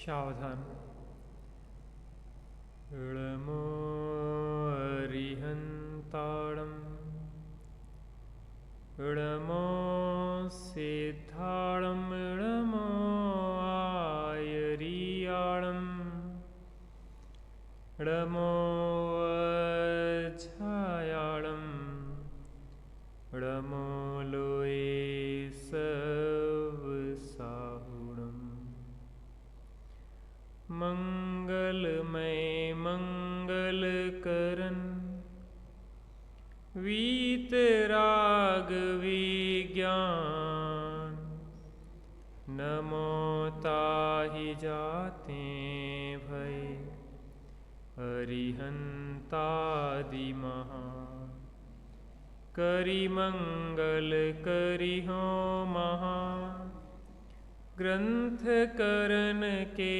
सावधान। इळमो अरिहंताणं इळमो सिद्धाणं इळमो आयरियाणं इळमो अछायाणं इळमो लोये सवसाहुणं। मंगलमय मंगल करन वीतराग विज्ञान नमो ताहि जाते भय अरिहंतादि महान। करि मंगल करि हो महान ग्रंथ करन के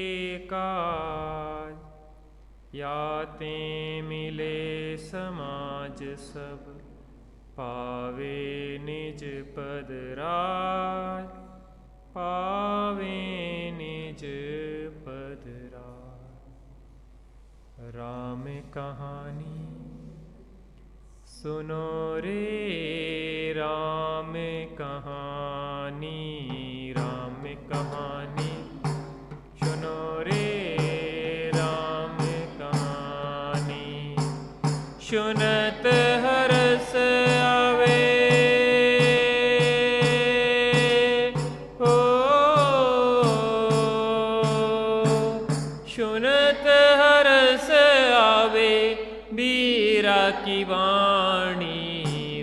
काज याते मिले समाज सब पावे निज पद राज पावे निज पद राज। राम कहानी सुनो रे राम कहानी राम कहानी सुनो रे राम कहानी। सुनत हरस आवे ओ सुनत हरस आवे बीरा की वाणी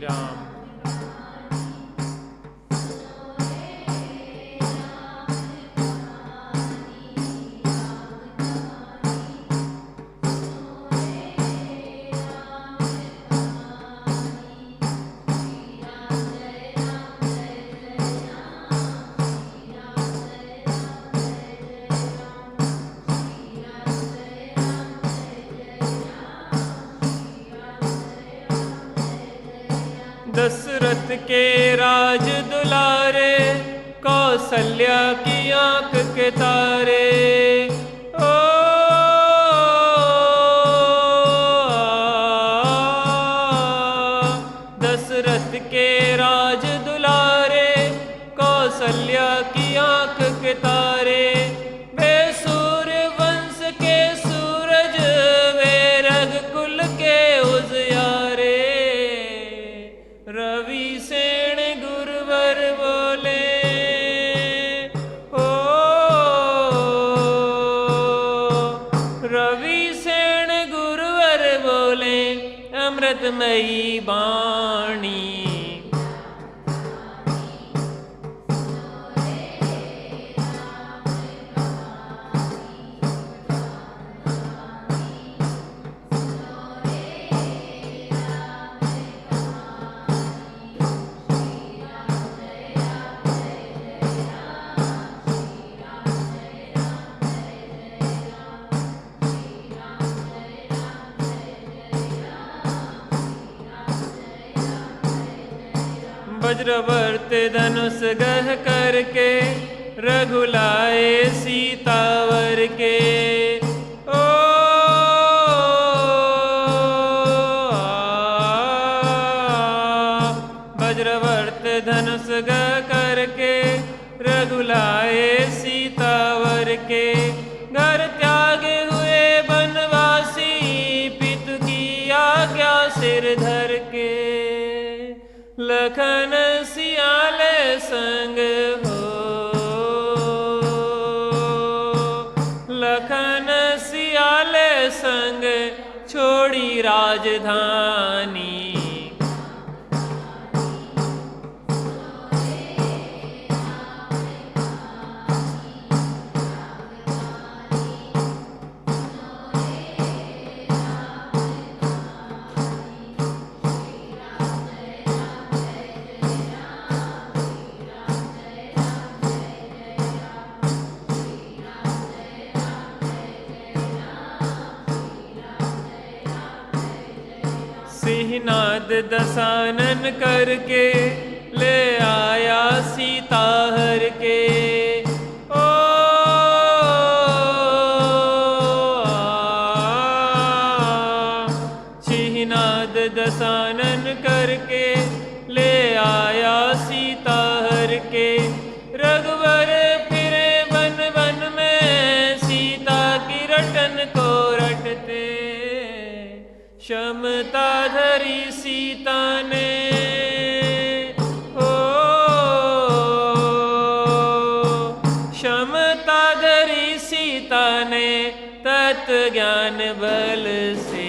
राम। दशरथ के राज दुलारे कौशल्या की आंख के तारे ओ दशरथ के राज दुलारे कौशल्या की आंख के तारे। वे सूर्य वंश के सूरज वे रघुकुल के उजियारे। रवि सेन गुरुवर बोले ओ रवि सेन गुरुवर बोले अमृतमयी वाणी। वज्रवर्त धनुष गह करके रघुलाए सीतावर के ओ वज्रवर्त धनुष गह करके रघुलाए सीतावर के। घर त्यागे हुए बनवासी पितु की आज्ञा सिर धर के। लखन सियाल संग हो लखन सियाल संग छोड़ी राजधानी। सिंहनाद दशानन करके ले आया सीता हर के ओ क्षमता धरी सीता ने, क्षमता धरी सीता ने तत्व ज्ञान बल से।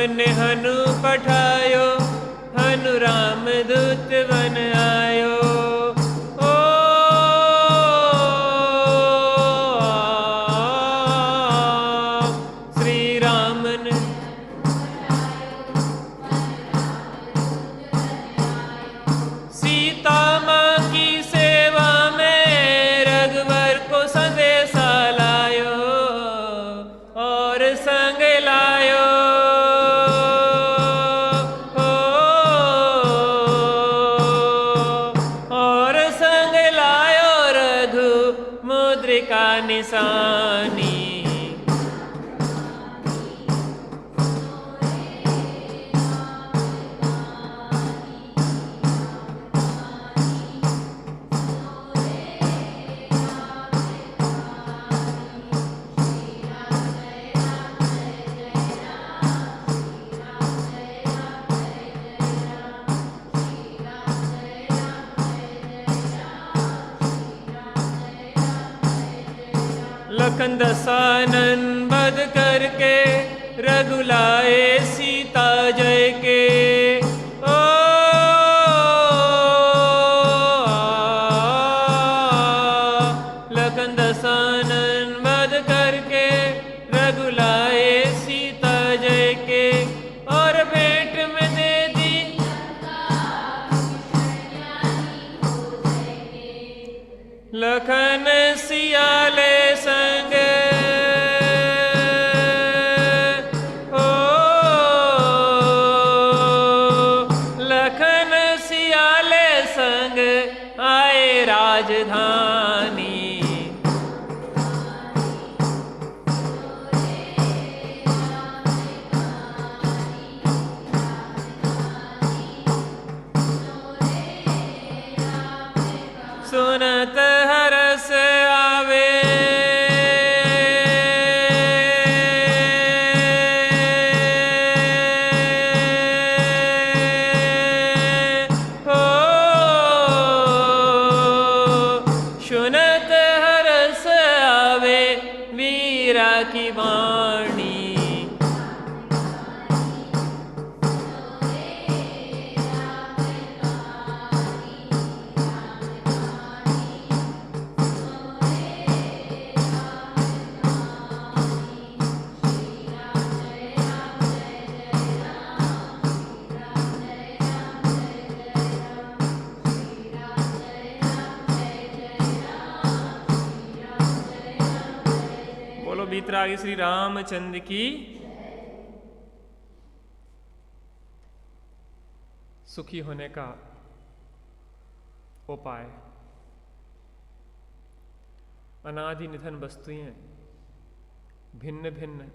ने हनु पठायो, हनु राम दूत बन आयो। ओ श्री राम ने सीता माँ की सेवा में रघुवर को संदेशा लायो और संग लायो। का निशानी लखन दसानन बध करके रघुलाए सीता जय के। ओ लखन दसानन बध करके रघुलाए सीता जय के, और भेंट में दे दी लखन सियाले संग। हो लखन सियाले संग आए राजधानी। सुनत हरस आवे, हो सुनत हरस आवे वीरा की वाणी। वीतरागी श्री रामचंद्र की। सुखी होने का उपाय। अनादि निधन वस्तुएं भिन्न भिन्न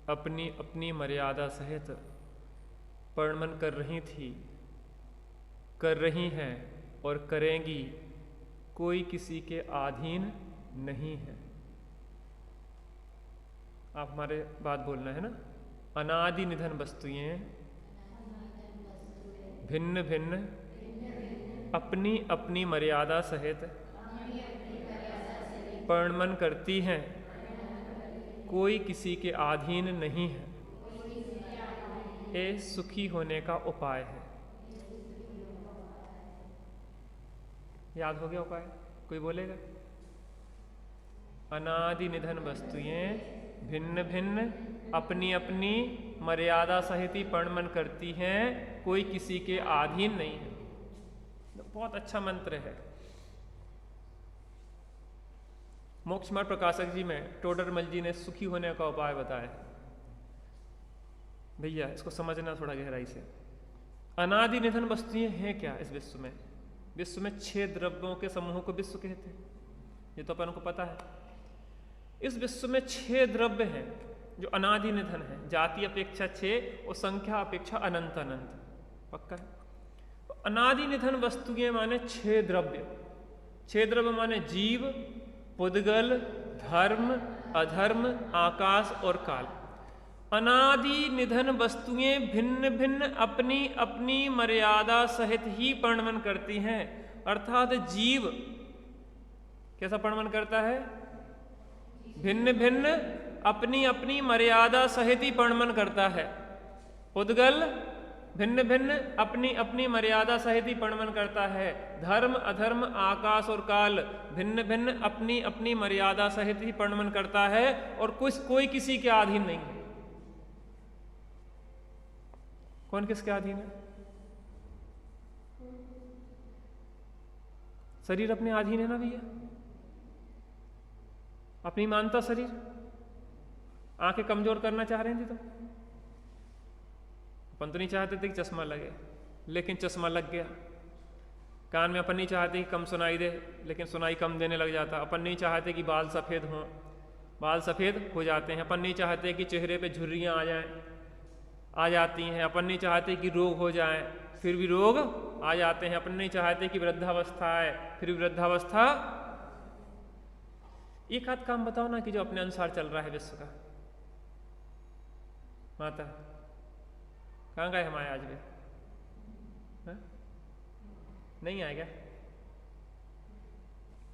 अपनी अपनी मर्यादा सहित वर्णन कर रही थी, कर रही हैं और करेंगी, कोई किसी के अधीन नहीं है। आप हमारे बात बोलना है ना। अनादि निधन वस्तुएं भिन्न भिन्न अपनी अपनी मर्यादा सहित वर्णन करती हैं, कोई किसी के अधीन नहीं है। ये सुखी होने का उपाय है। याद हो गया उपाय? कोई बोलेगा? अनादि निधन वस्तुएं भिन्न भिन्न अपनी अपनी मर्यादा सहित ही वर्णन करती हैं, कोई किसी के अधीन नहीं है। बहुत अच्छा मंत्र है। मोक्ष मार्ग प्रकाशक जी में टोडरमल जी ने सुखी होने का उपाय बताया। भैया इसको समझना थोड़ा गहराई से। अनादि निधन वस्तुएं हैं क्या इस विश्व में? विश्व में 6 द्रव्यों के समूह को विश्व कहते हैं, ये तो अपन को पता है। इस विश्व में 6 द्रव्य हैं जो अनादि निधन है। जाति अपेक्षा 6 और संख्या अपेक्षा अनंत अनंत, पक्का है। तो अनादि निधन वस्तुएं माने 6 द्रव्य। 6 द्रव्य माने जीव, पुद्गल, धर्म, अधर्म, आकाश और काल। अनादि निधन वस्तुएं भिन्न भिन्न अपनी अपनी मर्यादा सहित ही परिणमन करती हैं। अर्थात जीव कैसा परिणमन करता है? भिन्न भिन्न अपनी अपनी मर्यादा सहित ही परिणमन करता है। पुद्गल भिन्न भिन्न अपनी अपनी मर्यादा सहित ही परिणमन करता है। धर्म, अधर्म, आकाश और काल भिन्न भिन्न अपनी अपनी मर्यादा सहित ही परिणमन करता है और कोई किसी के अधीन नहीं है। कौन किसके अधीन है? शरीर अपने अधीन है ना भैया, अपनी मानता शरीर। आंखें कमजोर करना चाह रहे थे तो अपन तो नहीं चाहते थे कि चश्मा लगे, लेकिन चश्मा लग गया। कान में अपन नहीं चाहते कि कम सुनाई दे, लेकिन सुनाई कम देने लग जाता। अपन नहीं चाहते कि बाल सफ़ेद हों, बाल सफ़ेद हो जाते हैं। अपन नहीं चाहते कि चेहरे पे झुर्रियाँ आ जाती हैं। अपन नहीं चाहते कि रोग हो जाए, फिर भी रोग आ जाते हैं। अपन नहीं चाहते कि वृद्धावस्था आए, फिर भी वृद्धावस्था। एक आध काम बताओ ना कि जो अपने अनुसार चल रहा है विश्व का। माता कहाँ गए हमारे आज भी? हा? नहीं आएगा,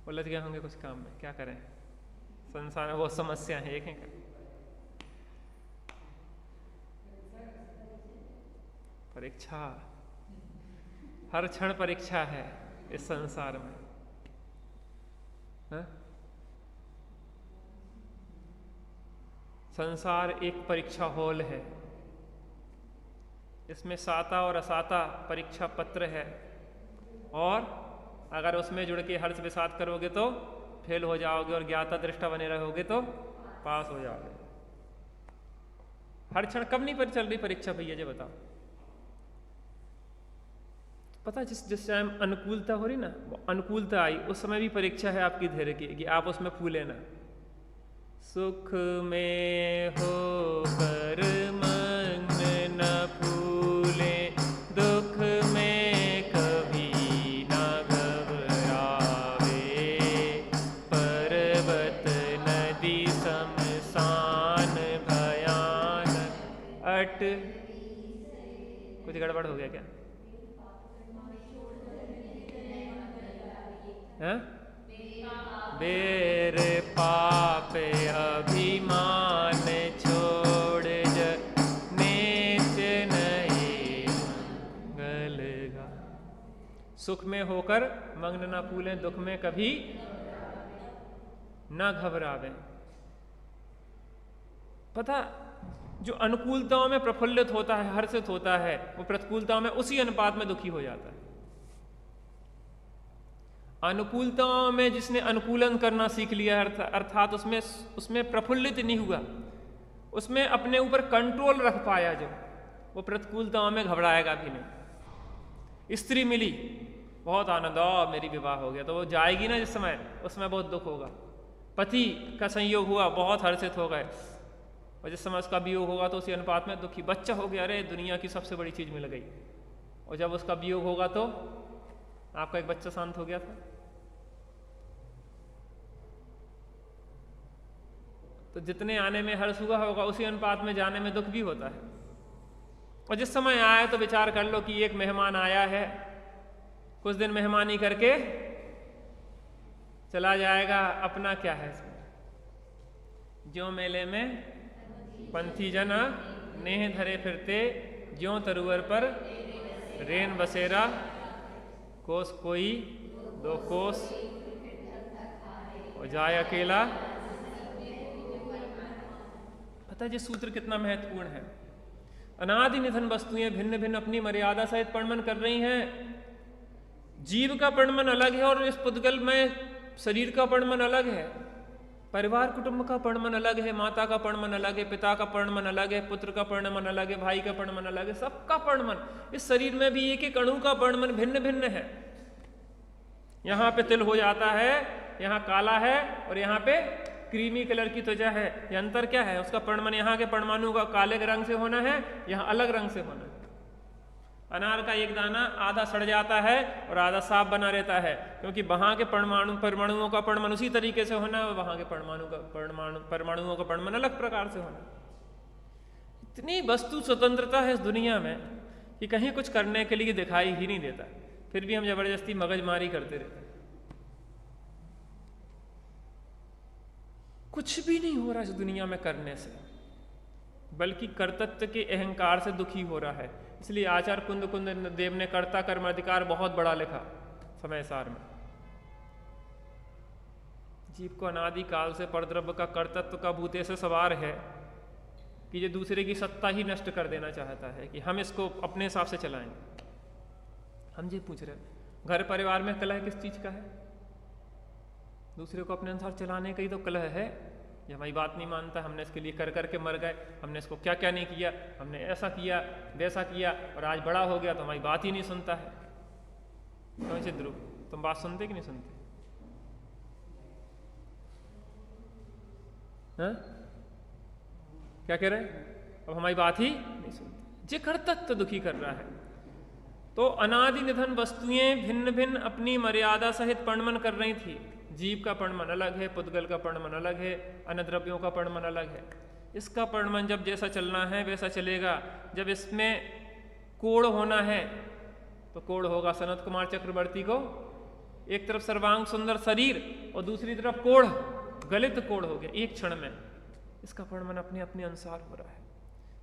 उलझ गए होंगे कुछ काम में। क्या करें, संसार में बहुत समस्या है। एक है क्या? परीक्षा, हर क्षण परीक्षा है इस संसार में। हा? संसार एक परीक्षा हॉल है। इसमें साता और असाता परीक्षा पत्र है, और अगर उसमें जुड़ के हर्ष विषाद करोगे तो फेल हो जाओगे, और ज्ञाता दृष्टा बने रहोगे तो पास हो जाओगे। हर क्षण कब नहीं पर चल रही परीक्षा भैया, जी बताओ। पता जिस टाइम अनुकूलता हो रही ना, अनुकूलता आई, उस समय भी परीक्षा है आपकी धैर्य की कि आप उसमें फूले ना। सुख में होकर मन न फूले, दुख में कभी न घबरावे। पर्वत नदी शमशान भयानक अट। कुछ गड़बड़ हो गया क्या? बेर पाप अभिमान छोड़ नेच नहीं मंगलगा। सुख में होकर मग्न न फूलें, दुख में कभी न घबरावें। पता, जो अनुकूलताओं में प्रफुल्लित होता है, हर्षित होता है, वो प्रतिकूलताओं में उसी अनुपात में दुखी हो जाता है। अनुकूलताओं में जिसने अनुकूलन करना सीख लिया, अर्थात उसमें प्रफुल्लित नहीं हुआ, उसमें अपने ऊपर कंट्रोल रख पाया, जो वो प्रतिकूलताओं में घबराएगा भी नहीं। स्त्री मिली, बहुत आनंद, मेरी विवाह हो गया, तो वो जाएगी ना जिस समय, उसमें बहुत दुख होगा। पति का संयोग हुआ, बहुत हर्षित हो गए, और जिस समय उसका वियोग होगा तो उसी अनुपात में दुखी। बच्चा हो गया, अरे दुनिया की सबसे बड़ी चीज मिल गई, और जब उसका वियोग होगा तो आपका एक बच्चा शांत हो गया था। तो जितने आने में हर्ष हुआ होगा, उसी अनुपात में जाने में दुख भी होता है। और जिस समय आया तो विचार कर लो कि एक मेहमान आया है, कुछ दिन मेहमानी करके चला जाएगा, अपना क्या है इसमें। ज्यों मेले में पंथी जना नेह धरे फिरते, ज्यों तरुवर पर रेन बसेरा, कोस कोई दो कोस और जाए अकेला। पता है ये सूत्र कितना महत्वपूर्ण है। अनादि निधन वस्तुएं भिन्न भिन्न अपनी मर्यादा सहित परिणमन कर रही हैं। जीव का परिणमन अलग है और इस पुद्गल में शरीर का परिणमन अलग है। परिवार कुटुंब का पणमन अलग है, माता का पणमन अलग है, पिता का पणमन अलग है, पुत्र का पणमन अलग है, भाई का पणमन अलग है, सबका पणमन। इस शरीर में भी एक एक अणु का पणमन भिन्न भिन्न है। यहाँ पे तिल हो जाता है, यहाँ काला है और यहाँ पे क्रीमी कलर की त्वचा है। ये अंतर क्या है? उसका पणमन यहाँ के परमाणु का काले रंग से होना है, यहाँ अलग रंग से होना है। अनार का एक दाना आधा सड़ जाता है और आधा साफ बना रहता है, क्योंकि वहां के परमाणुओं का पणमन उसी तरीके से होना है और वहां के परमाणुओं का पणमन अलग प्रकार से होना है। इतनी वस्तु स्वतंत्रता है इस दुनिया में कि कहीं कुछ करने के लिए दिखाई ही नहीं देता, फिर भी हम जबरदस्ती मगजमारी करते रहते हैं। कुछ भी नहीं हो रहा इस दुनिया में करने से, बल्कि कर्तृत्व के अहंकार से दुखी हो रहा है। इसलिए आचार्य कुंद देव ने कर्ता कर्माधिकार बहुत बड़ा लिखा समय सार में। जीव को अनादि काल से परद्रव्य का कर्तृत्व का भूते से सवार है कि ये दूसरे की सत्ता ही नष्ट कर देना चाहता है कि हम इसको अपने हिसाब से चलाएंगे। हम जी पूछ रहे हैं, घर परिवार में कलह किस चीज का है? दूसरे को अपने अनुसार चलाने का ही तो कलह है। ये हमारी बात नहीं मानता, हमने इसके लिए कर करके मर गए, हमने इसको क्या क्या नहीं किया, हमने ऐसा किया वैसा किया और आज बड़ा हो गया तो हमारी बात ही नहीं सुनता है। कौन से ध्रुव, तुम बात सुनते कि नहीं सुनते? हाँ? क्या कह रहे हैं? अब हमारी बात ही नहीं सुनते। जे कर्तृत्व दुखी कर रहा है। तो अनादि निधन वस्तुएं भिन्न भिन्न अपनी मर्यादा सहित पणमन कर रही थी। जीव का पणमन अलग है, पुद्गल का पणमन अलग है, अन्य द्रव्यों का पणमन अलग है। इसका पणमन जब जैसा चलना है वैसा चलेगा। जब इसमें कोढ़ होना है तो कोढ़ होगा सनत कुमार चक्रवर्ती को, एक तरफ सर्वांग सुंदर शरीर और दूसरी तरफ कोढ़, गलित कोढ़ हो गया एक क्षण में। इसका पणमन अपने अपने अनुसार हो रहा है।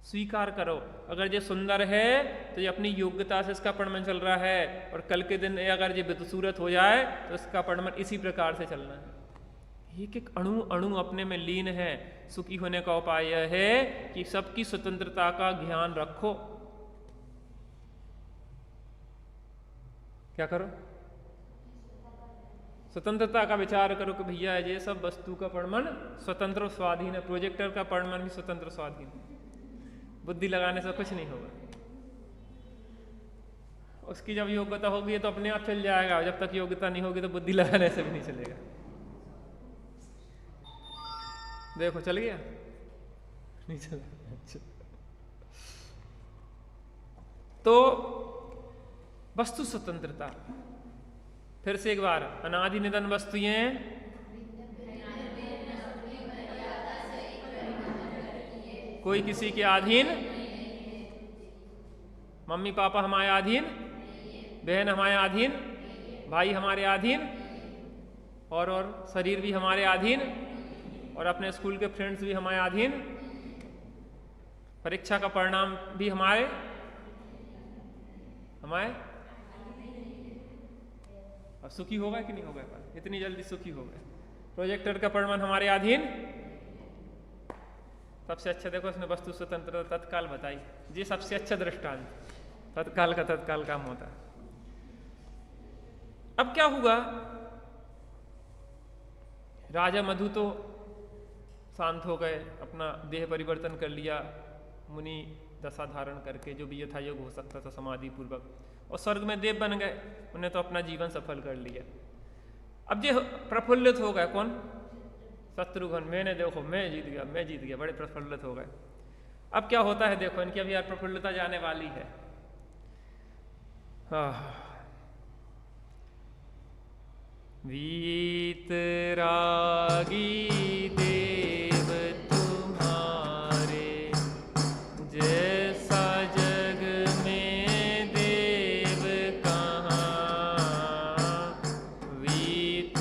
स्वीकार करो, अगर ये सुंदर है तो ये अपनी योग्यता से इसका पणमन चल रहा है, और कल के दिन अगर ये बदसूरत हो जाए तो इसका पणमन इसी प्रकार से चलना है। एक एक अणु अणु अपने में लीन है। सुखी होने का उपाय यह है कि सबकी स्वतंत्रता का ध्यान रखो। क्या करो? स्वतंत्रता का विचार करो कि भैया ये सब वस्तु का पणमन स्वतंत्र स्वाधीन है। प्रोजेक्टर का पणमन भी स्वतंत्र स्वाधीन है। बुद्धि लगाने से कुछ नहीं होगा। उसकी जब योग्यता होगी तो अपने आप चल जाएगा, जब तक योग्यता नहीं होगी तो बुद्धि लगाने से भी नहीं चलेगा। देखो चल गया, नहीं चला। अच्छा, तो वस्तु स्वतंत्रता, फिर से एक बार, अनादि निधन वस्तुएं कोई किसी के अधीन, मम्मी पापा हमारे अधीन, बहन हमारे अधीन, भाई हमारे अधीन, और शरीर भी हमारे अधीन, और अपने स्कूल के फ्रेंड्स भी हमारे अधीन, परीक्षा का परिणाम भी हमारे अब सुखी होगा कि नहीं होगा? इतनी जल्दी सुखी हो गए। प्रोजेक्टर का परिणाम हमारे अधीन। सबसे अच्छा देखो इसने वस्तु स्वतंत्रता तत्काल बताई जी, सबसे अच्छा दृष्टांत। तत्काल का तत्काल काम होता है। अब क्या हुआ? राजा मधु तो शांत हो गए, अपना देह परिवर्तन कर लिया, मुनि दशा धारण करके, जो भी यथा योग हो सकता था समाधि पूर्वक, और स्वर्ग में देव बन गए। उन्हें तो अपना जीवन सफल कर लिया। अब जो प्रफुल्लित हो गए, कौन? शत्रुघ्न। मैंने देखो मैं जीत गया, बड़े प्रफुल्लित हो गए। अब क्या होता है देखो, इनकी अभी यार प्रफुल्लता जाने वाली है। वीतरागी देव तुम्हारे, जैसा जग में देव कहाँ। वीत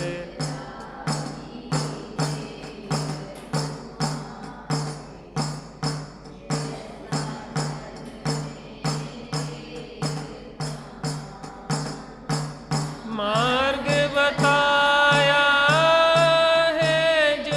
मार्ग बताया है जो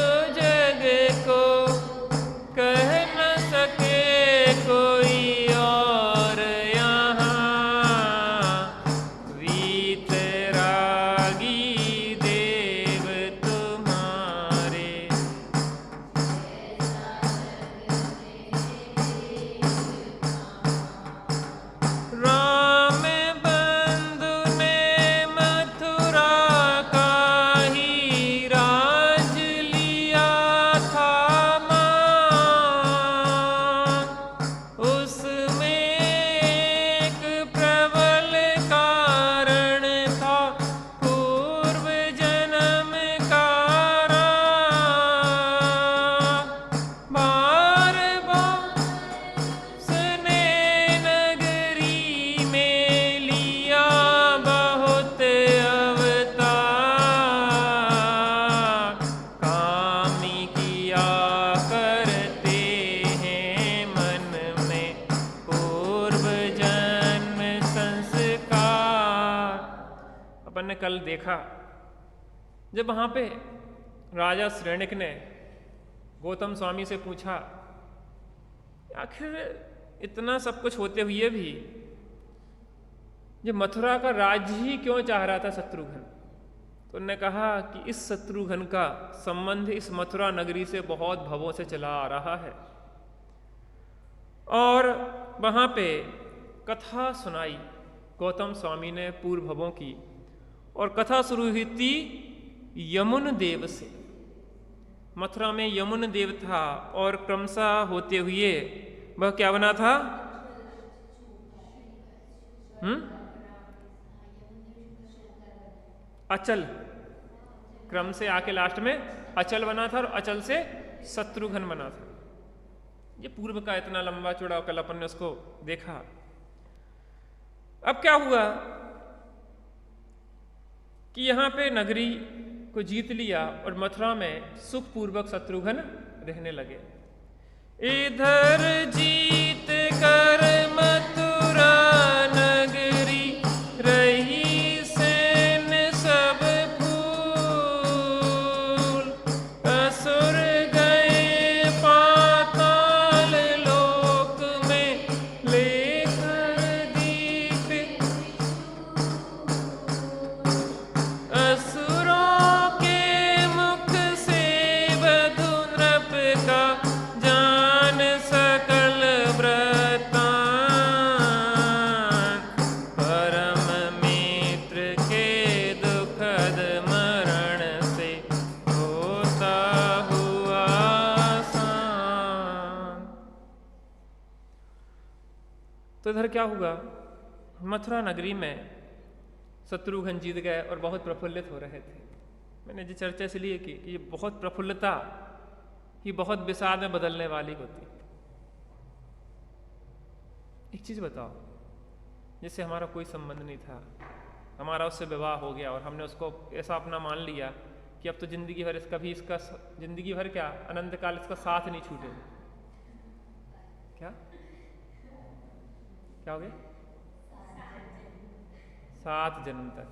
कल देखा जब वहाँ पे राजा श्रेणिक ने गौतम स्वामी से पूछा, आखिर इतना सब कुछ होते हुए भी जो मथुरा का राज्य ही क्यों चाह रहा था शत्रुघ्न? तो उन्होंने कहा कि इस शत्रुघ्न का संबंध इस मथुरा नगरी से बहुत भवों से चला आ रहा है। और वहाँ पे कथा सुनाई गौतम स्वामी ने पूर्व भवों की, और कथा शुरू हुई थी यमुन देव से। मथुरा में यमुन देव था और क्रमशः होते हुए वह क्या बना था? अचल। क्रम से आके लास्ट में अचल बना था और अचल से शत्रुघ्न बना था। ये पूर्व का इतना लंबा चौड़ा, कल अपन ने उसको देखा। अब क्या हुआ कि यहां पे नगरी को जीत लिया और मथुरा में सुखपूर्वक शत्रुघ्न रहने लगे। इधर जीत कर मथुरा नगरी रही सेन सब फूल, असुर गए पाताल लोक में लेकर दीप, असुरों के मुख से वधु नृप का जान सकल व्रतान, परम मित्र के दुखद मरण से होता हुआ आसान। तो इधर क्या हुआ? मथुरा नगरी में शत्रुघ्न जीत गए और बहुत प्रफुल्लित हो रहे थे। मैंने जी चर्चा इसलिए की कि ये बहुत प्रफुल्लता ही बहुत विषाद में बदलने वाली होती। एक चीज बताओ, जिससे हमारा कोई संबंध नहीं था, हमारा उससे विवाह हो गया और हमने उसको ऐसा अपना मान लिया कि अब तो जिंदगी भर इसका जिंदगी भर क्या अनंत काल इसका साथ नहीं छूटेगा। क्या क्या हो गया? 7 जन्म तक।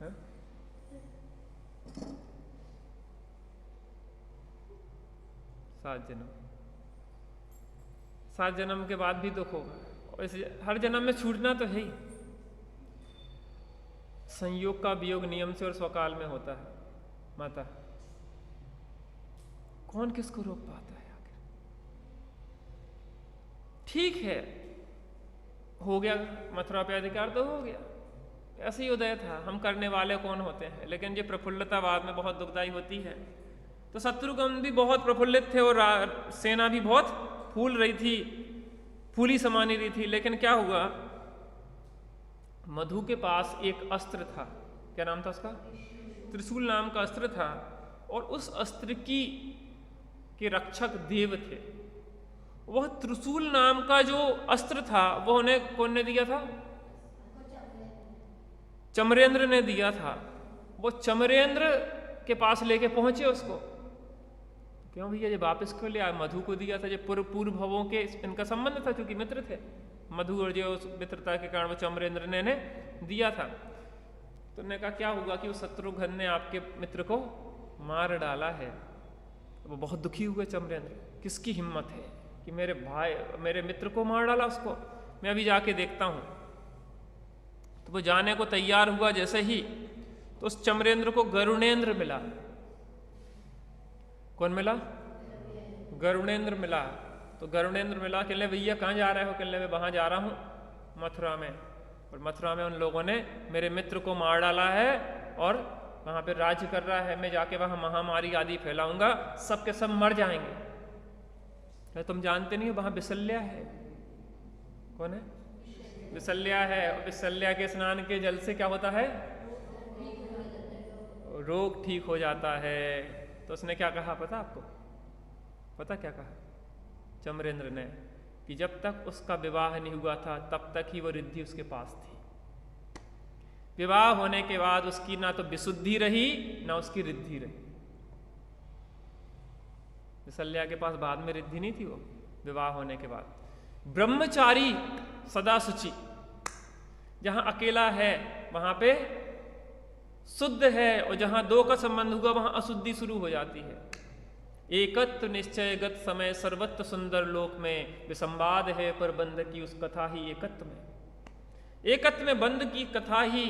हाँ? 7 जन्म के बाद भी दुख होगा, और इस हर जन्म में छूटना तो है ही। संयोग का वियोग नियम से और स्वकाल में होता है। माता, कौन किसको रोक पाता है आखिर? ठीक है, हो गया मथुरा पे अधिकार तो हो गया, ऐसे ही उदय था, हम करने वाले कौन होते हैं। लेकिन ये प्रफुल्लता बाद में बहुत दुखदायी होती है। तो शत्रुघ्न भी बहुत प्रफुल्लित थे और सेना भी बहुत फूल रही थी, फूली समानी रही थी। लेकिन क्या हुआ? मधु के पास एक अस्त्र था। क्या नाम था उसका? त्रिशूल नाम का अस्त्र था, और उस अस्त्र के रक्षक देव थे। वह त्रिशूल नाम का जो अस्त्र था वो उन्हें कौन ने दिया था? चमरेंद्र ने दिया था। वो चमरेंद्र के पास लेके पहुंचे उसको। क्यों भैया, ये वापस क्यों लिया? मधु को दिया था, जो पूर्व भवों के इनका संबंध था, क्योंकि मित्र थे। मधु और जो उस मित्रता के कारण वो चमरेंद्र ने दिया था। तो उन्होंने कहा क्या हुआ कि उस शत्रुघ्न ने आपके मित्र को मार डाला है। वो बहुत दुखी हुए चमरेंद्र, किसकी हिम्मत है कि मेरे भाई मेरे मित्र को मार डाला उसको, मैं अभी जाके देखता हूं। तो वो जाने को तैयार हुआ जैसे ही, तो उस चमरेंद्र को गरुणेंद्र मिला। कौन मिला? गरुणेंद्र मिला। तो गरुणेंद्र मिला, कहने भैया कहाँ जा रहे हो? कहने मैं वहां जा रहा हूं मथुरा में, और मथुरा में उन लोगों ने मेरे मित्र को मार डाला है और वहां पे राज्य कर रहा है। मैं जाके वहां महामारी आदि फैलाऊंगा, सबके सब मर जाएंगे। तुम जानते नहीं हो वहां विशल्या है। कौन है? विशल्या है। और विशल्या के स्नान के जल से क्या होता है? रोग ठीक हो जाता है। तो उसने क्या कहा पता आपको? पता क्या कहा चमरेंद्र ने? कि जब तक उसका विवाह नहीं हुआ था तब तक ही वो रिद्धि उसके पास थी। विवाह होने के बाद उसकी ना तो विशुद्धि रही ना उसकी रिद्धि रही। विशल्या के पास बाद में रिद्धि नहीं थी, वो विवाह होने के बाद ब्रह्मचारी सदा शुचि, जहां अकेला है वहां पे शुद्ध है, और जहां दो का संबंध हुआ वहां अशुद्धि शुरू हो जाती है। एकत्व निश्चयगत समय सर्वत्र सुंदर लोक में, विसंवाद है पर बंध की उस कथा ही एकत्व में। एकत्व में बंध की कथा ही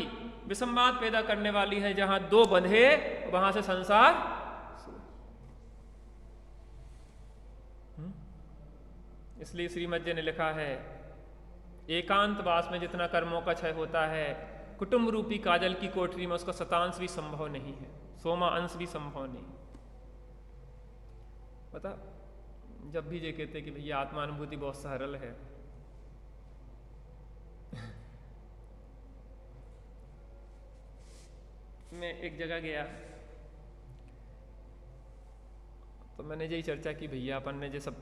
विसंवाद पैदा करने वाली है। जहां दो बंधे वहां से संसार। इसलिए श्रीमद् ने लिखा है, एकांतवास में जितना कर्मों का क्षय होता है, कुटुंब रूपी काजल की कोठरी में उसका शतांश भी संभव नहीं है, 100वां अंश भी संभव नहीं। पता, जब भी ये कहते कि भैया आत्मानुभूति बहुत सरल है, मैं एक जगह गया तो मैंने यही चर्चा की, भैया अपन ने ये सब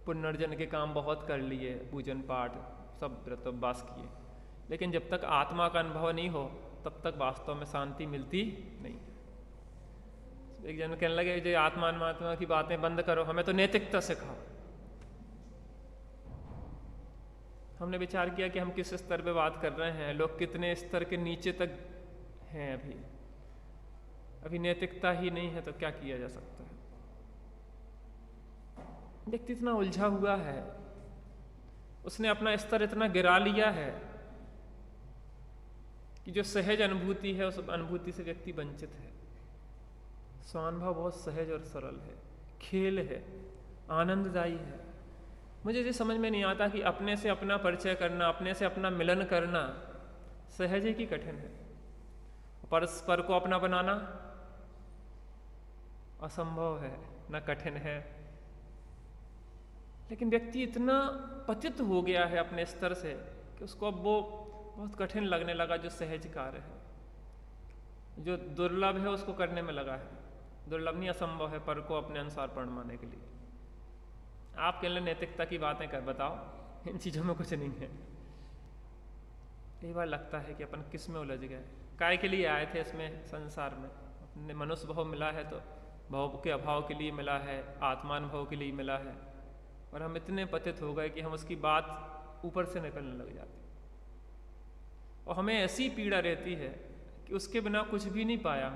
पुनर्जन के काम बहुत कर लिए, पूजन पाठ सब व्रत उपवास किए, लेकिन जब तक आत्मा का अनुभव नहीं हो तब तक वास्तव में शांति मिलती नहीं। एक जन कहने लगे, जो आत्मा अनात्मा की बातें बंद करो, हमें तो नैतिकता सिखाओ। हमने विचार किया कि हम किस स्तर पे बात कर रहे हैं, लोग कितने स्तर के नीचे तक हैं। अभी नैतिकता ही नहीं है तो क्या किया जा सकता है। व्यक्ति इतना उलझा हुआ है, उसने अपना स्तर इतना गिरा लिया है कि जो सहज अनुभूति है उस अनुभूति से व्यक्ति वंचित है। स्वानुभव बहुत सहज और सरल है, खेल है, आनंददायी है। मुझे ये समझ में नहीं आता कि अपने से अपना परिचय करना, अपने से अपना मिलन करना सहज है कि कठिन है। परस्पर को अपना बनाना असंभव है, न कठिन है। लेकिन व्यक्ति इतना पतित हो गया है अपने स्तर से कि उसको अब वो बहुत कठिन लगने लगा जो सहज कार्य है, जो दुर्लभ है उसको करने में लगा है। दुर्लभ नहीं, असंभव है पर को अपने अनुसार परमाने के लिए। आप कह लें नैतिकता की बातें कर बताओ, इन चीज़ों में कुछ नहीं है। कई बार लगता है कि अपन किस में उलझ गए, काय के लिए आए थे इसमें संसार में। अपने मनुष्य भाव मिला है तो भाव के अभाव के लिए मिला है, आत्मानुभव के लिए मिला है, और हम इतने पतित हो गए कि हम उसकी बात ऊपर से निकलने लग जाती, और हमें ऐसी पीड़ा रहती है कि उसके बिना कुछ भी नहीं पाया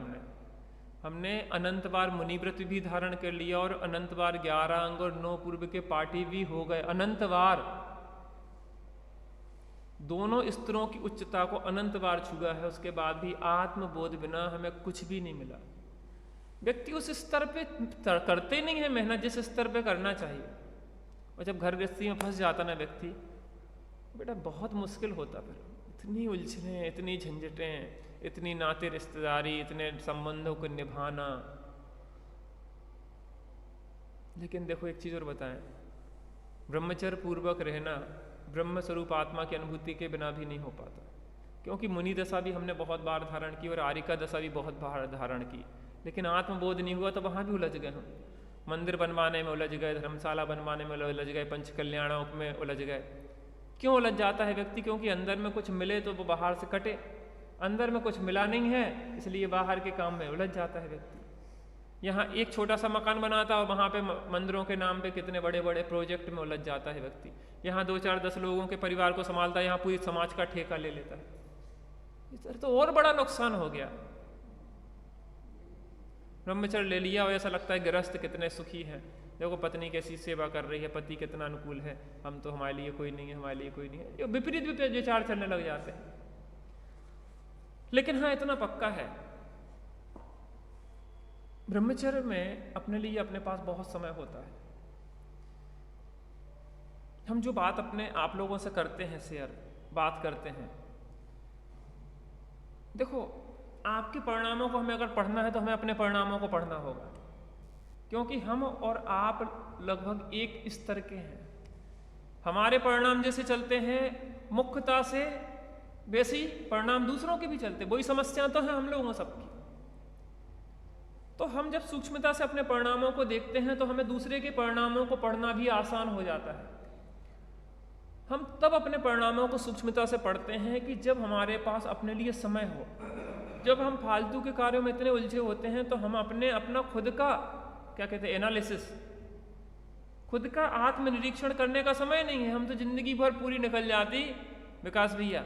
हमने अनंत बार मुनिव्रत भी धारण कर लिया, और अनंत बार 11 अंग और 9 पूर्व के पाठी भी हो गए। अनंत बार दोनों स्तरों की उच्चता को अनंत बार छुआ है, उसके बाद भी आत्मबोध बिना हमें कुछ भी नहीं मिला। व्यक्ति उस स्तर पे करते नहीं है मेहनत जिस स्तर पे करना चाहिए, और जब घर गृहस्थी में फंस जाता ना व्यक्ति, बेटा बहुत मुश्किल होता। फिर इतनी उलझने, इतनी झंझटें, इतनी नाते रिश्तेदारी, इतने संबंधों को निभाना। लेकिन देखो एक चीज और बताएं, ब्रह्मचर्य पूर्वक रहना ब्रह्म स्वरूप आत्मा की अनुभूति के बिना भी नहीं हो पाता, क्योंकि मुनि दशा भी हमने बहुत बार धारण की और आरिका दशा भी बहुत बार धारण की, लेकिन आत्मबोध नहीं हुआ तो वहां भी उलझ गए हम। मंदिर बनवाने में उलझ गए, धर्मशाला बनवाने में उलझ गए, पंच कल्याणों में उलझ गए। क्यों उलझ जाता है व्यक्ति? क्योंकि अंदर में कुछ मिले तो वो बाहर से कटे, अंदर में कुछ मिला नहीं है इसलिए बाहर के काम में उलझ जाता है व्यक्ति। यहाँ एक छोटा सा मकान बनाता है और वहाँ पे मंदिरों के नाम पे कितने बड़े बड़े प्रोजेक्ट में उलझ जाता है व्यक्ति। यहाँ 2 4 10 लोगों के परिवार को संभालता है, यहाँ पूरी समाज का ठेका ले लेता है। इस तरह तो और बड़ा नुकसान हो गया। ब्रह्मचर्य ले लिया और ऐसा लगता है गृहस्थ कितने सुखी हैं, देखो पत्नी कैसी सेवा कर रही है, पति कितना अनुकूल है, हम तो हमारे लिए कोई नहीं है, हमारे लिए कोई नहीं है। ये विपरीत विचार चलने लग जाते हैं। लेकिन हाँ इतना पक्का है, ब्रह्मचर्य में अपने लिए अपने पास बहुत समय होता है। हम जो बात अपने आप लोगों से करते हैं, शेयर बात करते हैं, देखो आपके परिणामों को हमें अगर पढ़ना है तो हमें अपने परिणामों को पढ़ना होगा, क्योंकि हम और आप लगभग एक स्तर के हैं। हमारे परिणाम जैसे चलते हैं मुख्यता से, वैसे ही परिणाम दूसरों के भी चलते, वही समस्या तो है हम लोगों सबकी। तो हम जब सूक्ष्मता से अपने परिणामों को देखते हैं तो हमें दूसरे के परिणामों को पढ़ना भी आसान हो जाता है। हम तब अपने परिणामों को सूक्ष्मता से पढ़ते हैं कि जब हमारे पास अपने लिए समय हो। जब हम फालतू के कार्यों में इतने उलझे होते हैं तो हम अपना खुद का क्या कहते हैं एनालिसिस, खुद का आत्मनिरीक्षण करने का समय नहीं है। हम तो जिंदगी भर पूरी निकल जाती विकास भैया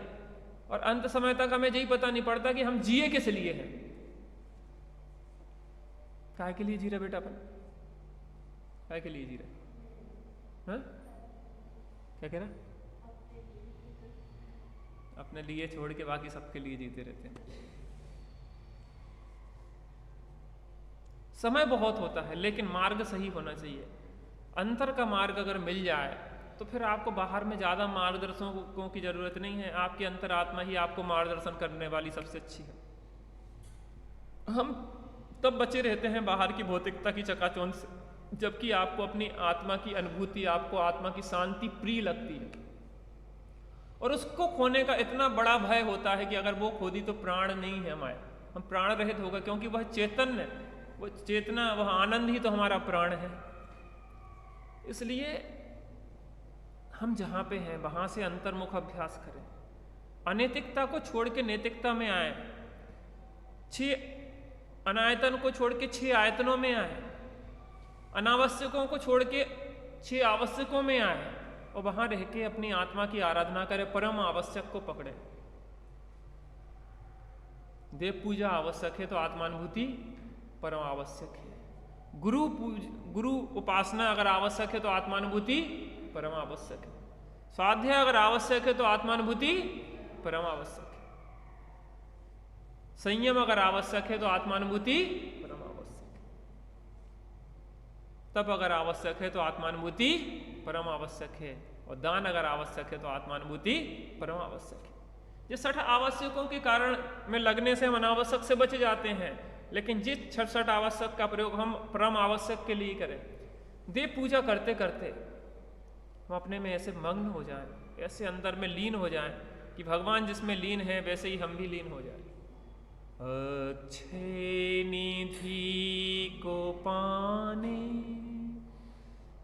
और अंत समय तक हमें यही पता नहीं पड़ता कि हम जिए किस लिए हैं। काहे के लिए जी रहे बेटा अपन? काहे के लिए जी रहे? हाँ? क्या कह रहा? अपने लिए छोड़ के बाकी सबके लिए जीते रहते हैं। समय बहुत होता है लेकिन मार्ग सही होना चाहिए। अंतर का मार्ग अगर मिल जाए तो फिर आपको बाहर में ज़्यादा मार्गदर्शकों की ज़रूरत नहीं है। आपकी अंतरात्मा ही आपको मार्गदर्शन करने वाली सबसे अच्छी है। हम तब बचे रहते हैं बाहर की भौतिकता की चकाचौंध से जबकि आपको अपनी आत्मा की अनुभूति, आपको आत्मा की शांति प्रिय लगती है, और उसको खोने का इतना बड़ा भय होता है कि अगर वो खो दी तो प्राण नहीं है हमारे, हम प्राण रहित होगा, क्योंकि वह चैतन्य, वो चेतना, वह आनंद ही तो हमारा प्राण है। इसलिए हम जहाँ पे हैं वहाँ से अंतर्मुख अभ्यास करें, अनैतिकता को छोड़ के नैतिकता में आए, 6 अनायतन को छोड़ के 6 आयतनों में आए, अनावश्यकों को छोड़ के 6 आवश्यकों में आए, और वहां रह के अपनी आत्मा की आराधना करें, परम आवश्यक को पकड़े। देव पूजा आवश्यक है तो आत्मानुभूति परम आवश्यक है। गुरु उपासना अगर आवश्यक है तो आत्मानुभूति परम आवश्यक है। स्वाध्याय अगर आवश्यक है तो आत्मानुभूति परम आवश्यक है। संयम अगर आवश्यक है तो आत्मानुभूति परम आवश्यक है। तप अगर आवश्यक है तो आत्मानुभूति परम आवश्यक है, और दान अगर आवश्यक है तो आत्मानुभूति परम आवश्यक है। ये 6 आवश्यकों के कारण में लगने से हम अनावश्यक से बच जाते हैं, लेकिन जिस 6 आवश्यक का प्रयोग हम परम आवश्यक के लिए करें, देव पूजा करते करते हम अपने में ऐसे मग्न हो जाएं, ऐसे अंदर में लीन हो जाएं कि भगवान जिसमें लीन है वैसे ही हम भी लीन हो जाएं। अक्षय निधि को पाने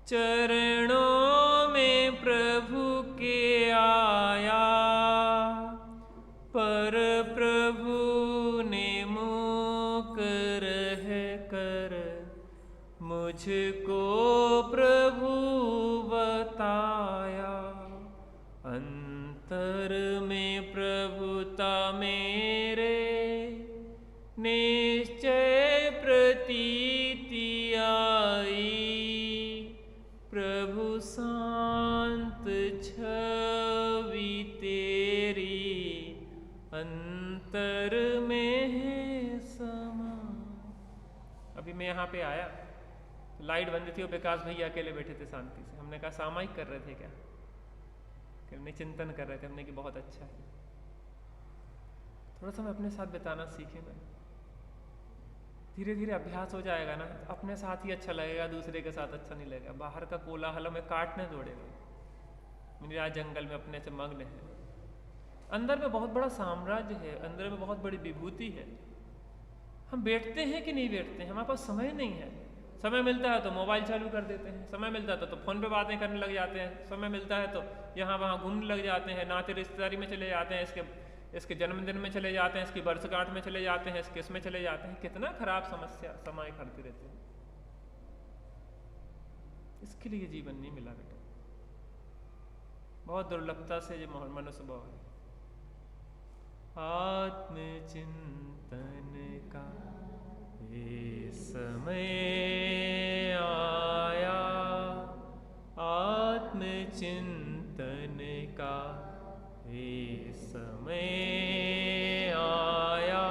चरणों में प्रभु के आया, पर प्रभु ने मूक रह कर मुझको प्रभु बताया। अंतर में प्रभुता मेरे निश्चय प्रतीति आई, प्रभु शांत छवि तेरी अंतर में है समा। अभी मैं यहाँ पे आया तो लाइट बंद थी और विकास भैया अकेले बैठे थे शांति से। हमने कहा सामायिक कर रहे थे क्या? हमने चिंतन कर रहे थे। हमने कि बहुत अच्छा है, थोड़ा समय अपने साथ बिताना सीखे। मैं धीरे धीरे अभ्यास हो जाएगा ना, अपने साथ ही अच्छा लगेगा, दूसरे के साथ अच्छा नहीं लगेगा। बाहर का कोलाहल में काटने दौड़ेगा। मेरे आज जंगल में अपने से मग्न है। अंदर में बहुत बड़ा साम्राज्य है, अंदर में बहुत बड़ी विभूति है। हम बैठते हैं कि नहीं बैठते हैं? हमारे पास समय नहीं है। समय मिलता है तो मोबाइल चालू कर देते हैं, समय मिलता है तो फ़ोन पे बातें करने लग जाते हैं, समय मिलता है तो यहाँ वहाँ घूमने लग जाते हैं, नाते रिश्तेदारी में चले जाते हैं, इसके जन्मदिन में चले जाते हैं, इसकी वर्षगांठ में चले जाते हैं, इसके इसमें चले जाते हैं। कितना खराब समस्या समय करते रहते हैं। इसके लिए जीवन नहीं मिला बेटा, बहुत दुर्लभता से ये मनुष्य भाव है। आत्मचिंतन का ये समय आया, आत्मचिंतन का ये समय आया,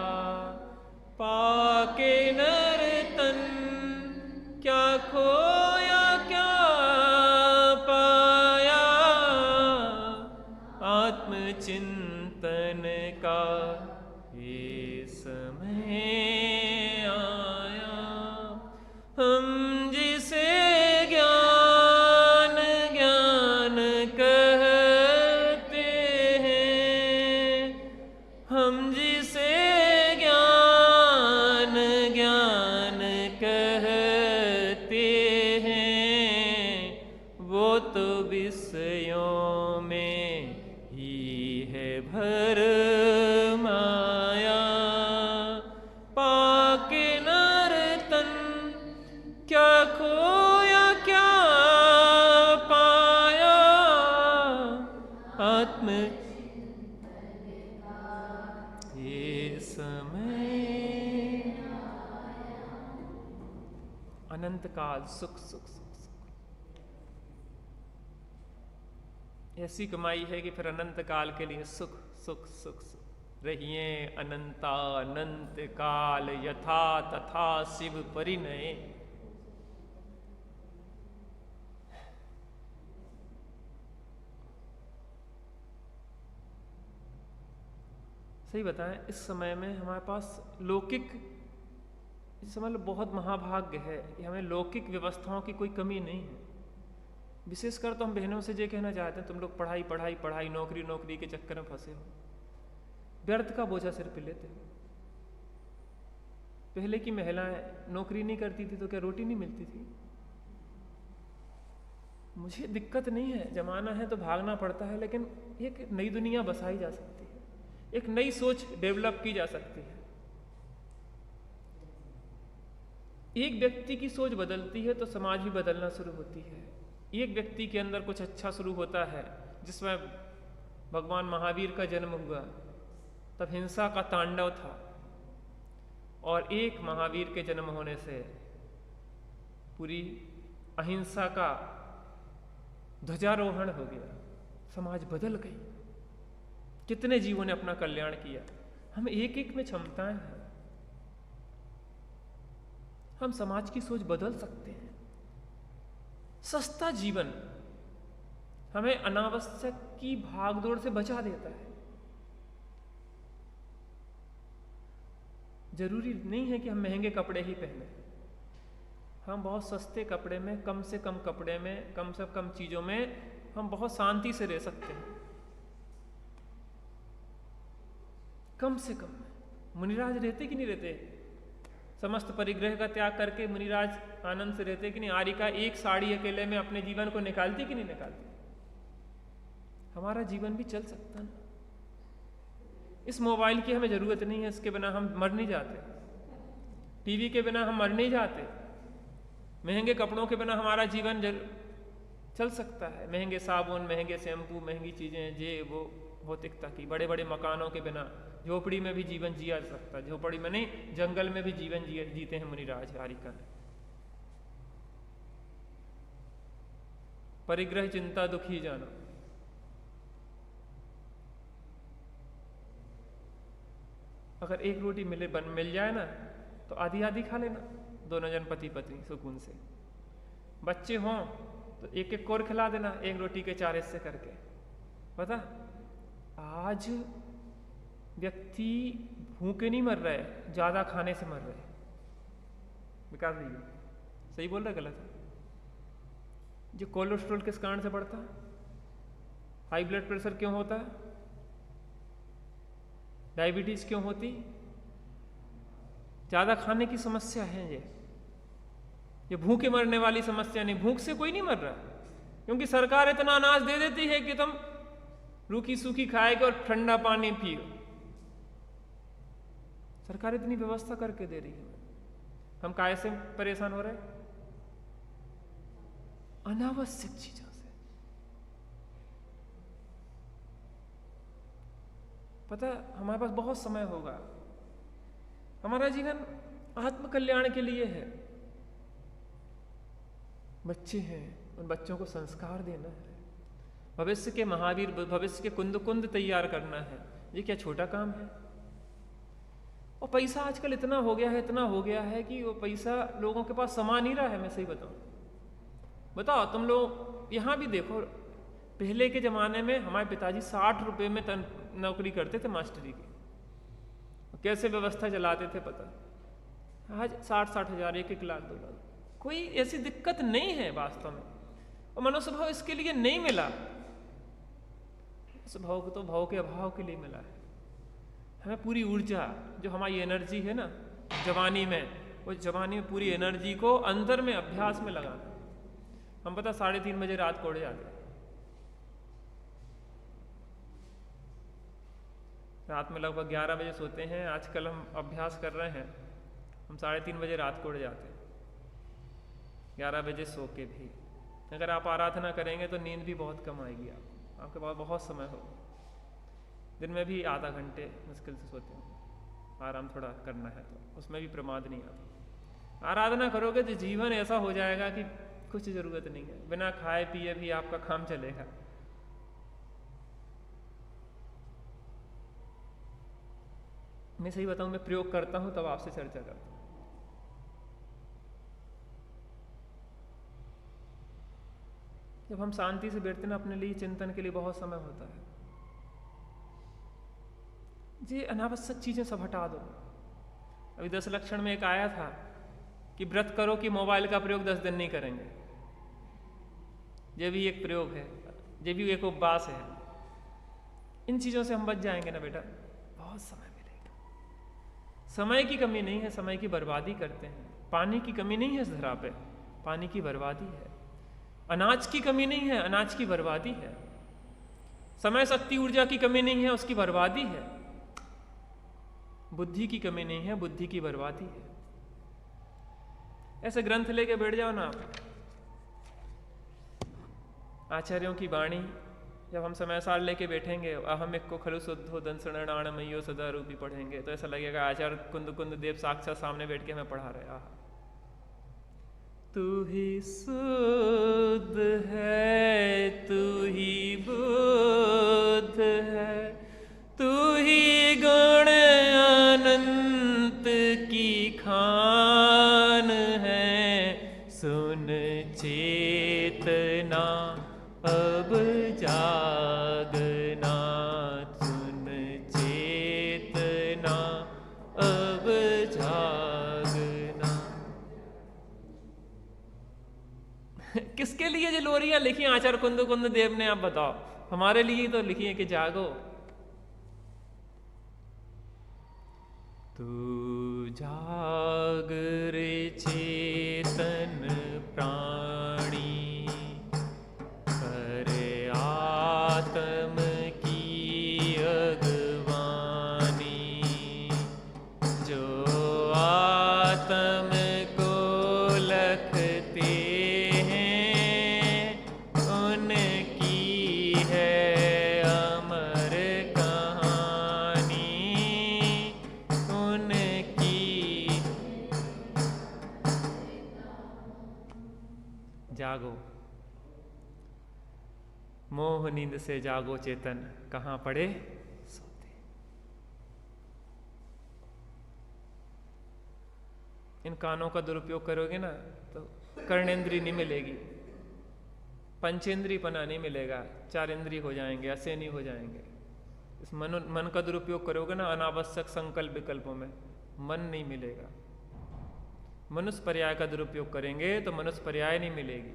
पाके नर तन क्या खोया क्या पाया, आत्मचिंतन का ये समय आया। अनंत काल सुख सुख सुख सुख। ऐसी कमाई है कि फिर अनंत काल के लिए सुख सुख सुख सुख रहिए अनंता अनंत काल यथा तथा शिव परिणय। सही बताएं, इस समय में हमारे पास लौकिक, इस समय बहुत महाभाग्य है कि हमें लौकिक व्यवस्थाओं की कोई कमी नहीं है। विशेषकर तो हम बहनों से ये कहना चाहते हैं, तुम लोग पढ़ाई पढ़ाई पढ़ाई, नौकरी नौकरी के चक्कर में फंसे हो, व्यर्थ का बोझा सिर पे लेते हो। पहले की महिलाएं नौकरी नहीं करती थी तो क्या रोटी नहीं मिलती थी? मुझे दिक्कत नहीं है, जमाना है तो भागना पड़ता है, लेकिन एक नई दुनिया बसाई जा सकती है, एक नई सोच डेवलप की जा सकती है। एक व्यक्ति की सोच बदलती है तो समाज भी बदलना शुरू होती है। एक व्यक्ति के अंदर कुछ अच्छा शुरू होता है, जिसमें भगवान महावीर का जन्म हुआ, तब हिंसा का तांडव था, और एक महावीर के जन्म होने से पूरी अहिंसा का ध्वजारोहण हो गया, समाज बदल गई, कितने जीवों ने अपना कल्याण किया। हम एक एक में क्षमताएं हैं, हम समाज की सोच बदल सकते हैं। सस्ता जीवन हमें अनावश्यक की भागदौड़ से बचा देता है। जरूरी नहीं है कि हम महंगे कपड़े ही पहने, हम बहुत सस्ते कपड़े में, कम से कम कपड़े में, कम से कम चीजों में हम बहुत शांति से रह सकते हैं। कम से कम मुनिराज रहते कि नहीं रहते? समस्त परिग्रह का त्याग करके मुनिराज आनंद से रहते कि नहीं? आरिका एक साड़ी अकेले में अपने जीवन को निकालती कि नहीं निकालती? हमारा जीवन भी चल सकता ना। इस मोबाइल की हमें जरूरत नहीं है, इसके बिना हम मर नहीं जाते, टीवी के बिना हम मर नहीं जाते, महंगे कपड़ों के बिना हमारा जीवन चल सकता है। महंगे साबुन, महंगे शैम्पू, महंगी चीजें, ये वो भौतिकता की, बड़े बड़े मकानों के बिना झोपड़ी में भी जीवन जिया जा सकता है। झोपड़ी में नहीं, जंगल में भी जीवन जीते हैं मुनिराज आरिका ने। परिग्रह चिंता दुखी जाना, अगर एक रोटी मिल जाए ना तो आधी आधी खा लेना, दोनों जन पति पत्नी सुकून से। बच्चे हों तो एक एक कोर खिला देना, एक रोटी के 4 हिस्से करके। पता, आज व्यक्ति भूखे नहीं मर रहे, ज्यादा खाने से मर रहे। विकास जी सही बोल रहे गलत है? जो कोलेस्ट्रॉल किस कारण से बढ़ता है? हाई ब्लड प्रेशर क्यों होता है? डायबिटीज क्यों होती? ज्यादा खाने की समस्या है। ये भूखे मरने वाली समस्या नहीं, भूख से कोई नहीं मर रहा, क्योंकि सरकार इतना अनाज दे देती है कि तुम रूखी सूखी खाएगा और ठंडा पानी पियो। सरकार इतनी व्यवस्था करके दे रही है, हम काहे से परेशान हो रहे? अनावश्यक चीजों से। पता, हमारे पास बहुत समय होगा, हमारा जीवन आत्म कल्याण के लिए है। बच्चे हैं, उन बच्चों को संस्कार देना है, भविष्य के महावीर, भविष्य के कुंद कुंद तैयार करना है। ये क्या छोटा काम है? और पैसा आजकल इतना हो गया है, इतना हो गया है कि वो पैसा लोगों के पास समा नहीं रहा है। मैं सही बताओ तुम लोग यहाँ भी देखो, पहले के जमाने में हमारे पिताजी 60 रुपए में नौकरी करते थे मास्टरी की, कैसे व्यवस्था चलाते थे पता? आज 60-60 हजार, 1-1 लाख, 2 लाख, कोई ऐसी दिक्कत नहीं है वास्तव में। और मनुष्य भाव इसके लिए नहीं मिला, उस भाव को तो भाव के अभाव के लिए मिला है। हमें पूरी ऊर्जा, जो हमारी एनर्जी है ना जवानी में, वो जवानी में पूरी एनर्जी को अंदर में अभ्यास में लगाना। हम पता 3:30 बजे रात को उड़ जाते हैं, रात में लगभग 11 बजे सोते हैं। आजकल हम अभ्यास कर रहे हैं, हम 3:30 बजे रात को उड़ जाते हैं, 11 बजे सो के भी। अगर आप आराधना करेंगे तो नींद भी बहुत कम आएगी, आपके पास बहुत समय होगा। दिन में भी आधा घंटे मुश्किल से सोते हैं, आराम थोड़ा करना है तो उसमें भी प्रमाद नहीं आता। आराधना करोगे तो जीवन ऐसा हो जाएगा कि कुछ जरूरत नहीं है, बिना खाए पिए भी आपका काम चलेगा। मैं सही बताऊं, मैं प्रयोग करता हूं तब आपसे चर्चा करता हूं। जब हम शांति से बैठते ना, अपने लिए चिंतन के लिए बहुत समय होता है। ये अनावश्यक चीजें सब हटा दो। अभी 10 लक्षण में एक आया था कि व्रत करो कि मोबाइल का प्रयोग 10 दिन नहीं करेंगे। ये भी एक प्रयोग है, ये भी एक उपवास है। इन चीजों से हम बच जाएंगे ना बेटा, बहुत समय मिलेगा। समय की कमी नहीं है, समय की बर्बादी करते हैं। पानी की कमी नहीं है इस धरा पे, पानी की बर्बादी है। अनाज की कमी नहीं है, अनाज की बर्बादी है। समय शक्ति ऊर्जा की कमी नहीं है, उसकी बर्बादी है। बुद्धि की कमी नहीं है, बुद्धि की बर्बादी है। ऐसे ग्रंथ लेके बैठ जाओ ना आप। आचार्यों की वाणी जब हम समय सार लेके बैठेंगे, अहमिक को खलु शुद्धो दंसणाणमयो सदा रूपी पढ़ेंगे, तो ऐसा लगेगा आचार्य कुंद कुंद देव साक्षात सामने बैठ के हमें पढ़ा रहे। आह, तू ही शुद्ध है, तू ही बुद्ध है, तू ही गुण अनंत की खान है। सुन चेतना अब जागना, सुन चेतना अब जागना। किसके लिए ये लोरियां लिखी आचार्य कुंद कुंद देव ने, आप बताओ? हमारे लिए तो लिखी है कि जागो। तू जाग रे चेतन प्राणी, कर आत्म की अगवानी। जो आत्म को लखते हैं, उनकी है अमर कहानी, उनकी। जागो, मोह नींद से जागो चेतन, कहाँ पड़े सोते। इन कानों का दुरुपयोग करोगे ना तो कर्णेंद्री नहीं मिलेगी, पंचेंद्रीपना नहीं मिलेगा, 4 इंद्रिय हो जाएंगे, असेनी हो जाएंगे। इस मन का दुरुपयोग करोगे ना अनावश्यक संकल्प विकल्पों में, मन नहीं मिलेगा। मनुष्य पर्याय का दुरुपयोग करेंगे तो मनुष्य पर्याय नहीं मिलेगी।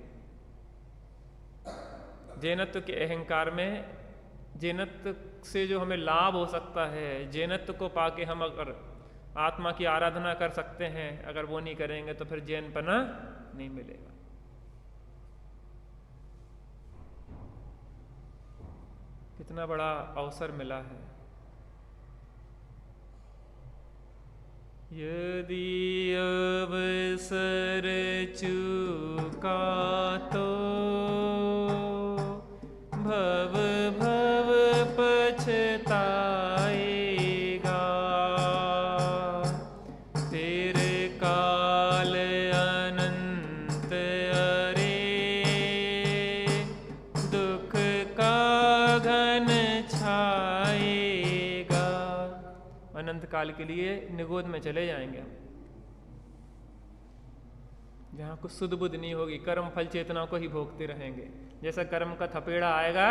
जैनत्व के अहंकार में, जैनत्व से जो हमें लाभ हो सकता है, जैनत्व को पाके हम अगर आत्मा की आराधना कर सकते हैं, अगर वो नहीं करेंगे तो फिर जैनपना नहीं मिलेगा। कितना बड़ा अवसर मिला है। यदि अवसर चूका तो भव भव पछताएगा। तेरे काल अनंत अरे, दुख का घन छाएगा। अनंत काल के लिए निगोद में चले जाएंगे हम, जहाँ कुछ सुध बुध नहीं होगी, कर्म फल चेतना को ही भोगते रहेंगे। जैसा कर्म का थपेड़ा आएगा,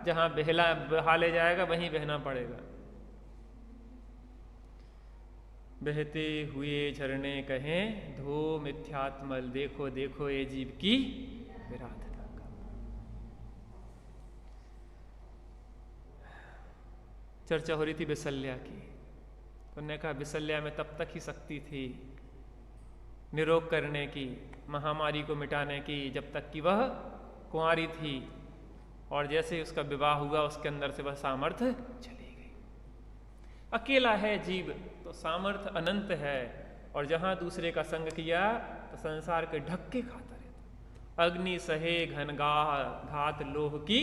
जहाँ बहा ले जाएगा वहीं बहना पड़ेगा। बहते हुए झरने कहें धो मिथ्यात्मल, देखो देखो ये जीव की विराधना का। चर्चा हो रही थी विसल्या की, तो उन्होंने कहा विसल्या में तब तक ही शक्ति थी निरोग करने की, महामारी को मिटाने की, जब तक कि वह कुंवारी थी। और जैसे ही उसका विवाह हुआ, उसके अंदर से वह सामर्थ्य चली गई। अकेला है जीव तो सामर्थ्य अनंत है, और जहां दूसरे का संग किया तो संसार के ढक्के खाता रहता। अग्नि सहे घनगाह घात लोह की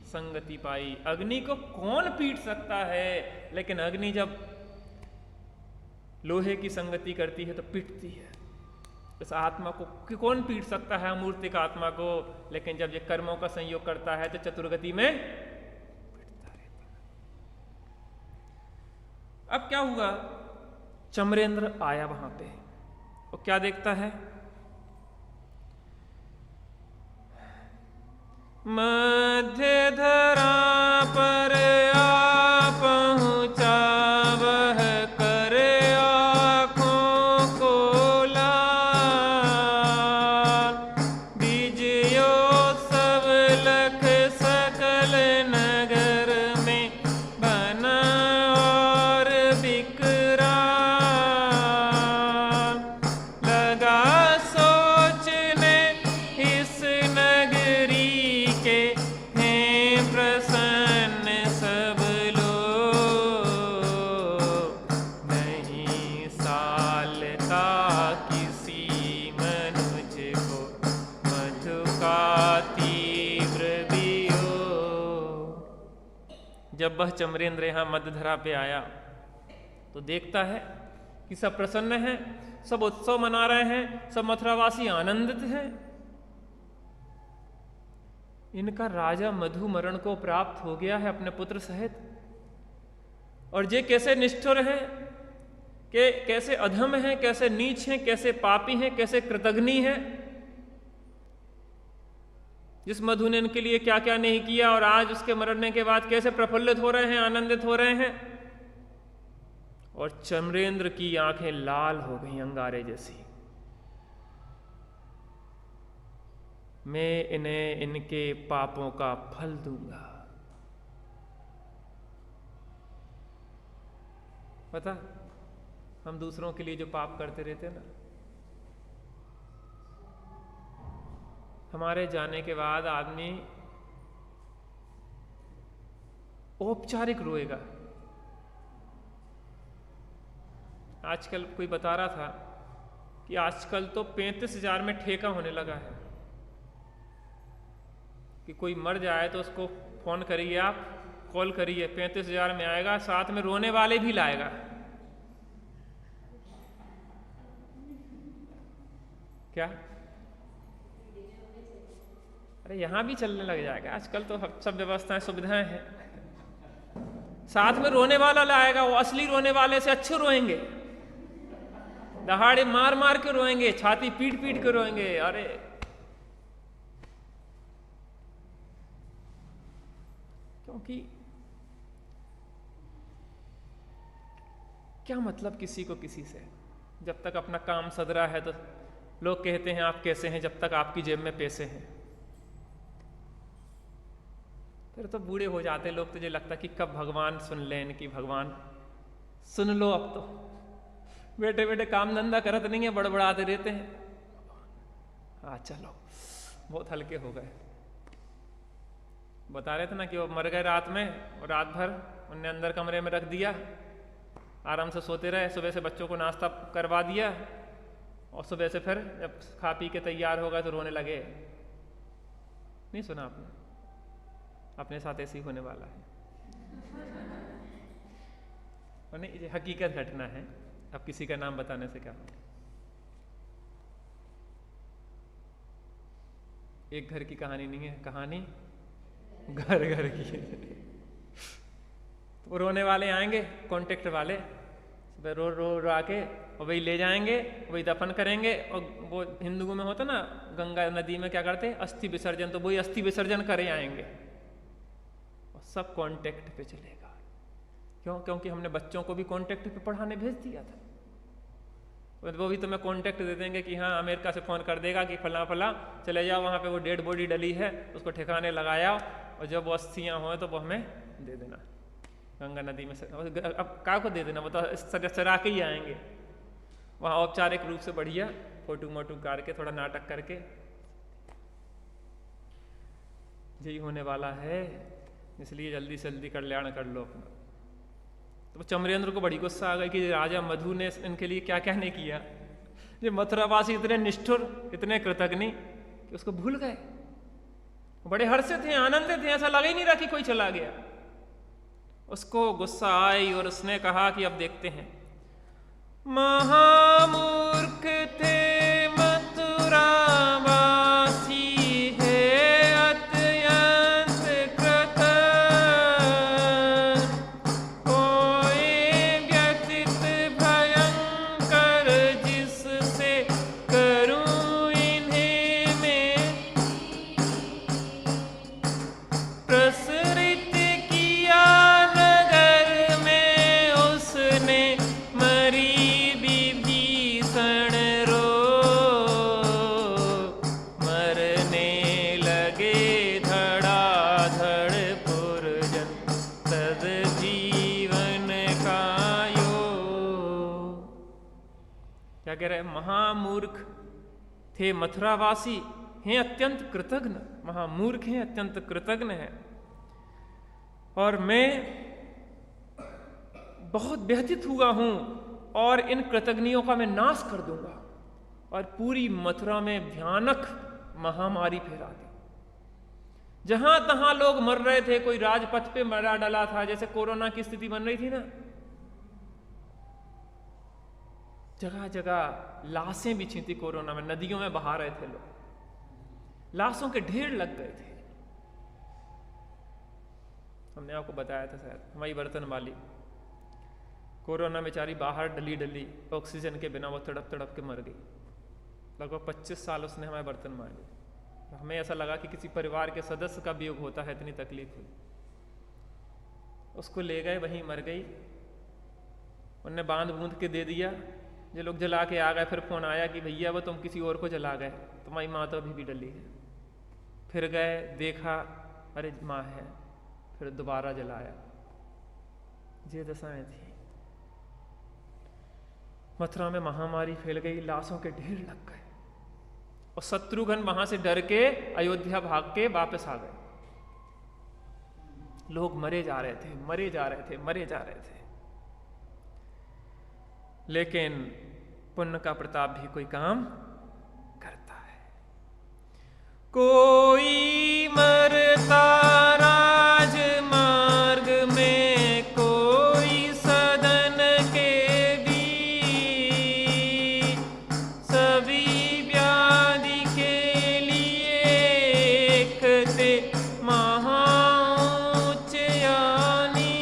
संगति पाई। अग्नि को कौन पीट सकता है, लेकिन अग्नि जब लोहे की संगति करती है तो पिटती है। इस आत्मा को कौन पीट सकता है, अमूर्तिक आत्मा को? लेकिन जब ये कर्मों का संयोग करता है तो चतुर्गति में पीटता रहता है। अब क्या हुआ, चमरेंद्र आया वहां पे और क्या देखता है, मध्य धरा पर आ पहुंचा वह कर आँखों को लाल, विजयोत्सव लख सकल नगर में बना और विकराल, लगा सोचने इस नगरी के हैं प्रसन्न सब लोग, नहीं सालता किसी मनुज को मधु का तीव्र वियोग। जब वह चमरेंद्र यहाँ मध्यधरा पे आया तो देखता है कि सब प्रसन्न हैं, सब उत्सव मना रहे हैं, सब मथुरावासी आनंदित हैं। इनका राजा मधु मरण को प्राप्त हो गया है अपने पुत्र सहित, और ये कैसे निष्ठुर हैं, कि कैसे अधम हैं, कैसे नीच हैं, कैसे पापी हैं, कैसे कृतघ्नी हैं। जिस मधु ने इनके लिए क्या क्या नहीं किया, और आज उसके मरने के बाद कैसे प्रफुल्लित हो रहे हैं, आनंदित हो रहे हैं। और चमरेंद्र की आंखें लाल हो गई अंगारे जैसी। मैं इन्हें इनके पापों का फल दूंगा। पता, हम दूसरों के लिए जो पाप करते रहते ना, हमारे जाने के बाद आदमी औपचारिक रोएगा। आजकल कोई बता रहा था कि आजकल तो 35,000 में ठेका होने लगा है कि कोई मर जाए तो उसको फोन करिए, आप कॉल करिए, 35,000 में आएगा, साथ में रोने वाले भी लाएगा। क्या? अरे यहां भी चलने लग जाएगा आजकल तो, सब व्यवस्थाएं सुविधाएं हैं। साथ में रोने वाला लाएगा, वो असली रोने वाले से अच्छे रोएंगे, दहाड़े मार मार के रोएंगे, छाती पीट पीट के रोएंगे। अरे क्योंकि क्या मतलब किसी को किसी से? जब तक अपना काम सदरा है तो लोग कहते हैं आप कैसे हैं, जब तक आपकी जेब में पैसे हैं। फिर तो बूढ़े हो जाते लोग, तुझे लगता कि कब भगवान सुन लें कि भगवान सुन लो। अब तो बेटे बेटे काम धंधा करत नहीं है, बड़बड़ाते रहते हैं। हाँ चलो, बहुत हल्के हो गए। बता रहे थे ना कि वो मर गए रात में, और रात भर उनने अंदर कमरे में रख दिया, आराम से सोते रहे। सुबह से बच्चों को नाश्ता करवा दिया, और सुबह से फिर जब खा पी के तैयार हो गए तो रोने लगे। नहीं सुना आपने? अपने साथ ऐसे ही होने वाला है। और नहीं, ये हकीकत घटना है, अब किसी का नाम बताने से क्या हो। एक घर की कहानी नहीं है, कहानी घर घर की है। तो रोने वाले आएंगे, कॉन्टेक्ट वाले, रो रो रो आके और वही ले जाएंगे, वही दफन करेंगे। और वो हिंदुओं में होता ना, गंगा नदी में क्या करते, अस्थि विसर्जन, तो वही अस्थि विसर्जन करे आएंगे, और सब कॉन्टेक्ट पे चलेगा। क्यों? क्योंकि हमने बच्चों को भी कॉन्टेक्ट पे पढ़ाने भेज दिया था। वो भी तुम्हें कॉन्टेक्ट दे देंगे कि हाँ, अमेरिका से फोन कर देगा कि फला फला चले जाओ, वहां पे वो डेड बॉडी डली है, उसको ठिकाने लगाया, और जब वो अस्थियां हो तो वो हमें दे देना गंगा नदी में। अब क्या को दे देना, वो तो चरा के ही आएंगे। वहाँ औपचारिक रूप से बढ़िया फोटो मोटू करके, थोड़ा नाटक करके, यही होने वाला है। इसलिए जल्दी से जल्दी कल्याण कर लो अपना। तो चमरेंद्र को बड़ी गुस्सा आ गई कि राजा मधु ने इनके लिए क्या क्या नहीं किया। ये मथुरावासी इतने निष्ठुर, इतने कृतघ्नी कि उसको भूल गए। बड़े हर्षित थे, आनंदित थे, ऐसा लग ही नहीं रहा कि कोई चला गया। उसको गुस्सा आई और उसने कहा कि अब देखते हैं। महामूर्ख थे कह रहे महामूर्ख थे मथुरावासी, हैं अत्यंत कृतघ्न, महामूर्ख हैं, अत्यंत कृतघ्न हैं, और मैं बहुत व्यथित हुआ हूं और इन कृतघ्नियों का मैं नाश कर दूंगा। और पूरी मथुरा में भयानक महामारी फैला दी। जहां तहां लोग मर रहे थे, कोई राजपथ पे मरा डाला था, जैसे कोरोना की स्थिति बन रही थी ना, जगह जगह लाशें बिछी थी कोरोना में, नदियों में बहा रहे थे लोग, लाशों के ढेर लग गए थे। हमने आपको बताया था शायद, हमारी बर्तन वाली कोरोना बेचारी बाहर डली डली ऑक्सीजन के बिना वो तड़प तड़प के मर गई। लगभग 25 साल उसने हमारे बर्तन मारे। हमें ऐसा लगा कि किसी परिवार के सदस्य का वियोग होता है, इतनी तकलीफ हुई। उसको ले गए, वहीं मर गई। उनने बांध बूंद के दे दिया, जो लोग जला के आ गए। फिर फोन आया कि भैया वो तुम किसी और को जला गए, तुम्हारी माँ तो अभी भी डली है। फिर गए, देखा, अरे माँ है, फिर दोबारा जलाया। ये दशाएं थी। मथुरा में महामारी फैल गई, लाशों के ढेर लग गए, और शत्रुघ्न वहां से डर के अयोध्या भाग के वापस आ गए। लोग मरे जा रहे थे, मरे जा रहे थे, मरे जा रहे थे। लेकिन पुण्य का प्रताप भी कोई काम करता है। कोई मरता राजमार्ग में, कोई सदन के बीच, सभी व्याधि के लिए एकते महाउच्च यानी।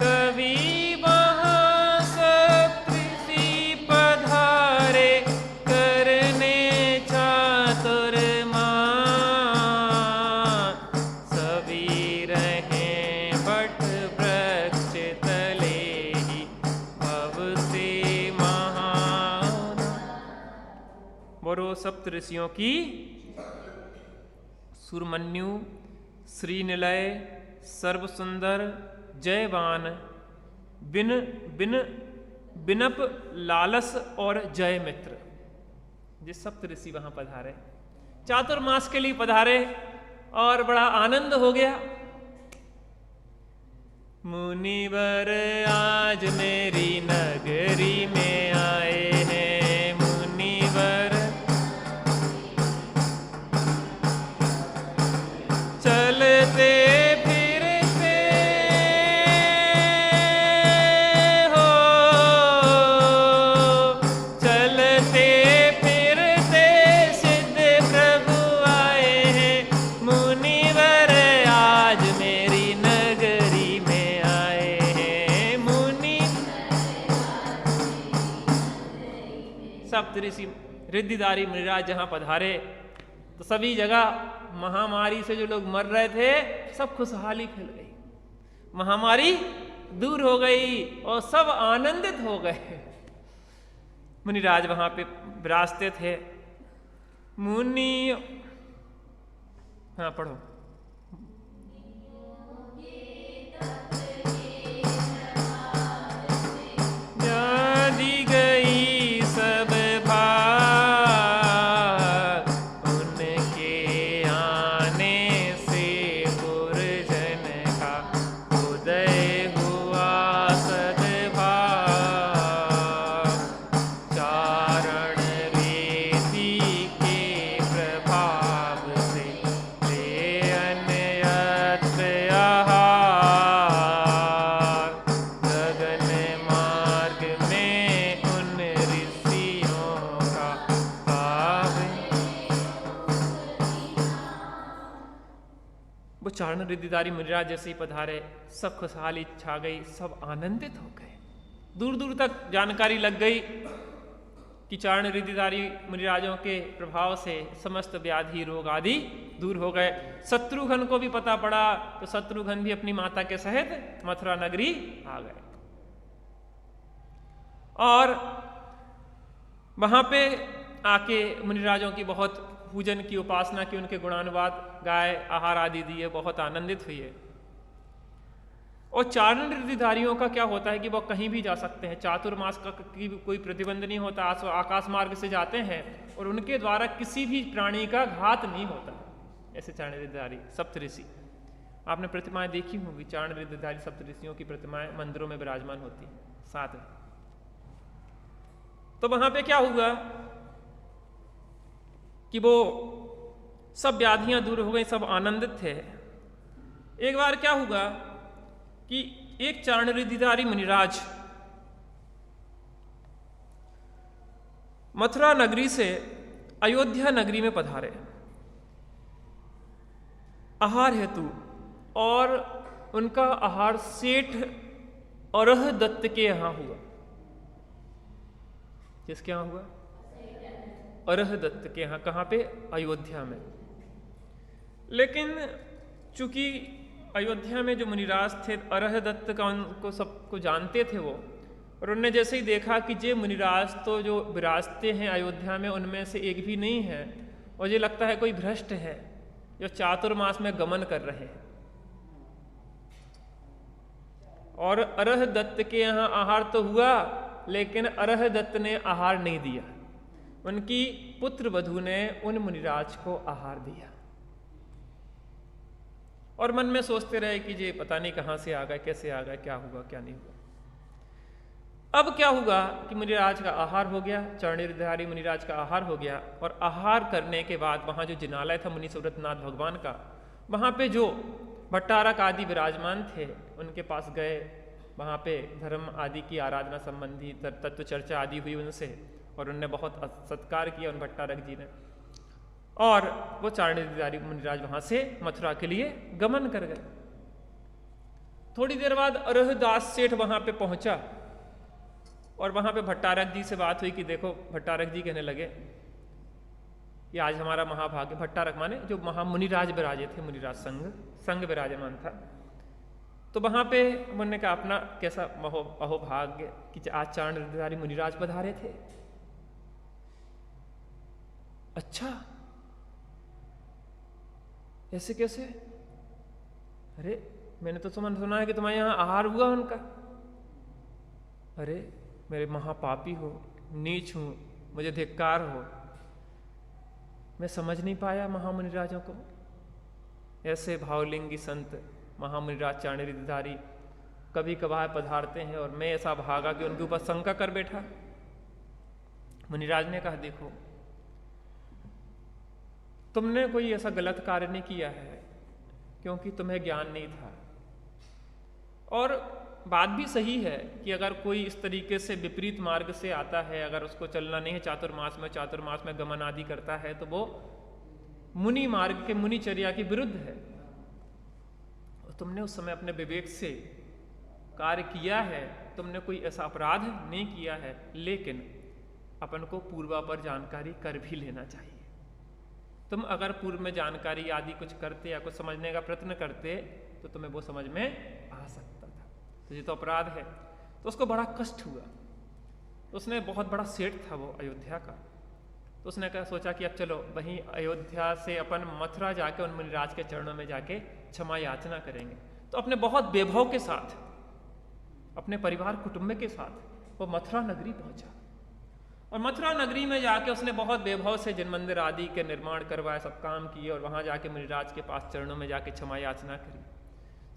कवि वहाँ सप्तऋषि पधारे, करने चातुर्मान, सभी रहें बट वृक्ष तले ही, भव से महान। बोलो सप्तऋषियों की सुरमन्यु, श्रीनिलय, सर्वसुंदर, जयवान, बिन बिन बिनप, लालस और जय मित्र, ये सप्तऋषि वहां पधारे, चातुर्मास के लिए पधारे, और बड़ा आनंद हो गया। मुनिवर आज मेरी नगरी में आए हैं, मुनिवर चलते फिरते हो, चलते फिरते सिद्ध प्रभु आए हैं, मुनिवर आज मेरी नगरी में आए हैं। मुनि सप्तऋषि रिद्धिधारी मुनिराज जहां पधारे तो सभी जगह महामारी से जो लोग मर रहे थे सब खुशहाली फैल गई, महामारी दूर हो गई और सब आनंदित हो गए। मुनिराज वहां पे विराजते थे। मुनि, हाँ पढ़ो। व्याधि गई सब भाग, उनके आने से पुरजन का उदय हुआ सद्भाव। चारण रीति के प्रभाव से ले अन्यत्र आहार, गगन मार्ग में उन ऋषियों का भाव। वो चारण रिद्धिधारी मुनिराज जैसे ही पधारे, सब खुशहाली छा गई, सब आनंदित हो गए। दूर दूर तक जानकारी लग गई कि चारण रिद्धिधारी मुनिराजों के प्रभाव से समस्त व्याधि रोग आदि दूर हो गए। शत्रुघ्न को भी पता पड़ा, तो शत्रुघ्न भी अपनी माता के सहित मथुरा नगरी आ गए, और वहां पे आके मुनिराजों की बहुत पूजन की, उपासना की, उनके गुणानुवाद गाए, आहार आदि दिए, बहुत आनंदित हुए। और चारण रिद्धिधारियों का क्या होता है कि वो कहीं भी जा सकते हैं, चातुर्मास का की कोई प्रतिबंध नहीं होता, आकाश मार्ग से जाते हैं और उनके द्वारा किसी भी प्राणी का घात नहीं होता। ऐसे चारण रिद्धिधारी सप्तऋषि, आपने प्रतिमाएं देखी होंगी, चारण रिद्धिधारी सप्तऋषियों की प्रतिमाएं मंदिरों में विराजमान होती हैं साथ में। तो वहां पे क्या हुआ कि वो सब व्याधियां दूर हो गई, सब आनंदित थे। एक बार क्या हुआ कि एक चारण रिद्धिधारी मुनिराज मथुरा नगरी से अयोध्या नगरी में पधारे आहार हेतु, और उनका आहार सेठ अरह दत्त के यहां हुआ। किसके यहां हुआ? अरह दत्त के यहां। कहां पे? अयोध्या में। लेकिन चूंकि अयोध्या में जो मुनिराज थे अरह दत्त का उनको सबको जानते थे वो, और उन्होंने जैसे ही देखा कि ये मुनिराज तो जो विराजते हैं अयोध्या में उनमें से एक भी नहीं है, और ये लगता है कोई भ्रष्ट है जो चातुर्मास में गमन कर रहे हैं, और अरह दत्त के यहाँ आहार तो हुआ लेकिन अरह दत्त ने आहार नहीं दिया, उनकी पुत्र वधू ने उन मुनिराज को आहार दिया। और मन में सोचते रहे कि ये पता नहीं कहाँ से आ गए, कैसे आ गए, क्या हुआ क्या नहीं हुआ। अब क्या हुआ कि मुनिराज का आहार हो गया, चारण रिद्धिधारी मुनिराज का आहार हो गया, और आहार करने के बाद वहाँ जो जिनालय था मुनि सुव्रतनाथ भगवान का, वहाँ पे जो भट्टारक आदि विराजमान थे उनके पास गए, वहाँ पे धर्म आदि की आराधना संबंधी तत्व चर्चा आदि हुई उनसे, और उनने बहुत सत्कार किया उन भट्टारक जी ने, और वो चारण रिद्धिधारी मुनिराज वहाँ से मथुरा के लिए गमन कर गए। थोड़ी देर बाद अरहदास सेठ वहाँ पे पहुँचा, और वहाँ पे भट्टारक जी से बात हुई कि देखो, भट्टारक जी कहने लगे ये आज हमारा महाभाग्य, भट्टारक माने जो महामुनिराज विराजे थे, मुनिराज संघ विराजमान था। तो वहाँ पे उन्होंने कहा अपना कैसा अहोभाग्य कि आज चारण रिद्धिधारी मुनिराज पधारे थे। अच्छा, ऐसे कैसे? अरे मैंने तो सुना है कि तुम्हारे यहाँ आहार हुआ उनका। अरे मेरे महापापी हो, नीच हूं, मुझे धिक्कार हो, मैं समझ नहीं पाया महामुनिराजों को। ऐसे भावलिंगी संत महामुनिराज चारण रिद्धिधारी कभी कभार पधारते हैं, और मैं ऐसा भागा कि उनके ऊपर शंका कर बैठा। मुनिराज ने कहा देखो, तुमने कोई ऐसा गलत कार्य नहीं किया है क्योंकि तुम्हें ज्ञान नहीं था, और बात भी सही है कि अगर कोई इस तरीके से विपरीत मार्ग से आता है, अगर उसको चलना नहीं है चातुर्मास में गमन आदि करता है, तो वो मुनि मार्ग के मुनिचर्या के विरुद्ध है। और तुमने उस समय अपने विवेक से कार्य किया है, तुमने कोई ऐसा अपराध नहीं किया है, लेकिन अपन को पूर्वापर जानकारी कर भी लेना चाहिए। तुम अगर पूर्व में जानकारी आदि कुछ करते या कुछ समझने का प्रयत्न करते तो तुम्हें वो समझ में आ सकता था, तो ये तो अपराध है। तो उसको बड़ा कष्ट हुआ। तो उसने, बहुत बड़ा सेठ था वो अयोध्या का, तो उसने कहा सोचा कि अब चलो वहीं अयोध्या से अपन मथुरा जाके उन मुनिराज के चरणों में जाके क्षमा याचना करेंगे। तो अपने बहुत वैभव के साथ, अपने परिवार कुटुंब के साथ वो मथुरा नगरी पहुंचा, और मथुरा नगरी में जाके उसने बहुत वैभव से जिन मंदिर आदि के निर्माण करवाए, सब काम किए, और वहाँ जाके मुनिराज के पास चरणों में जाके क्षमा याचना करी।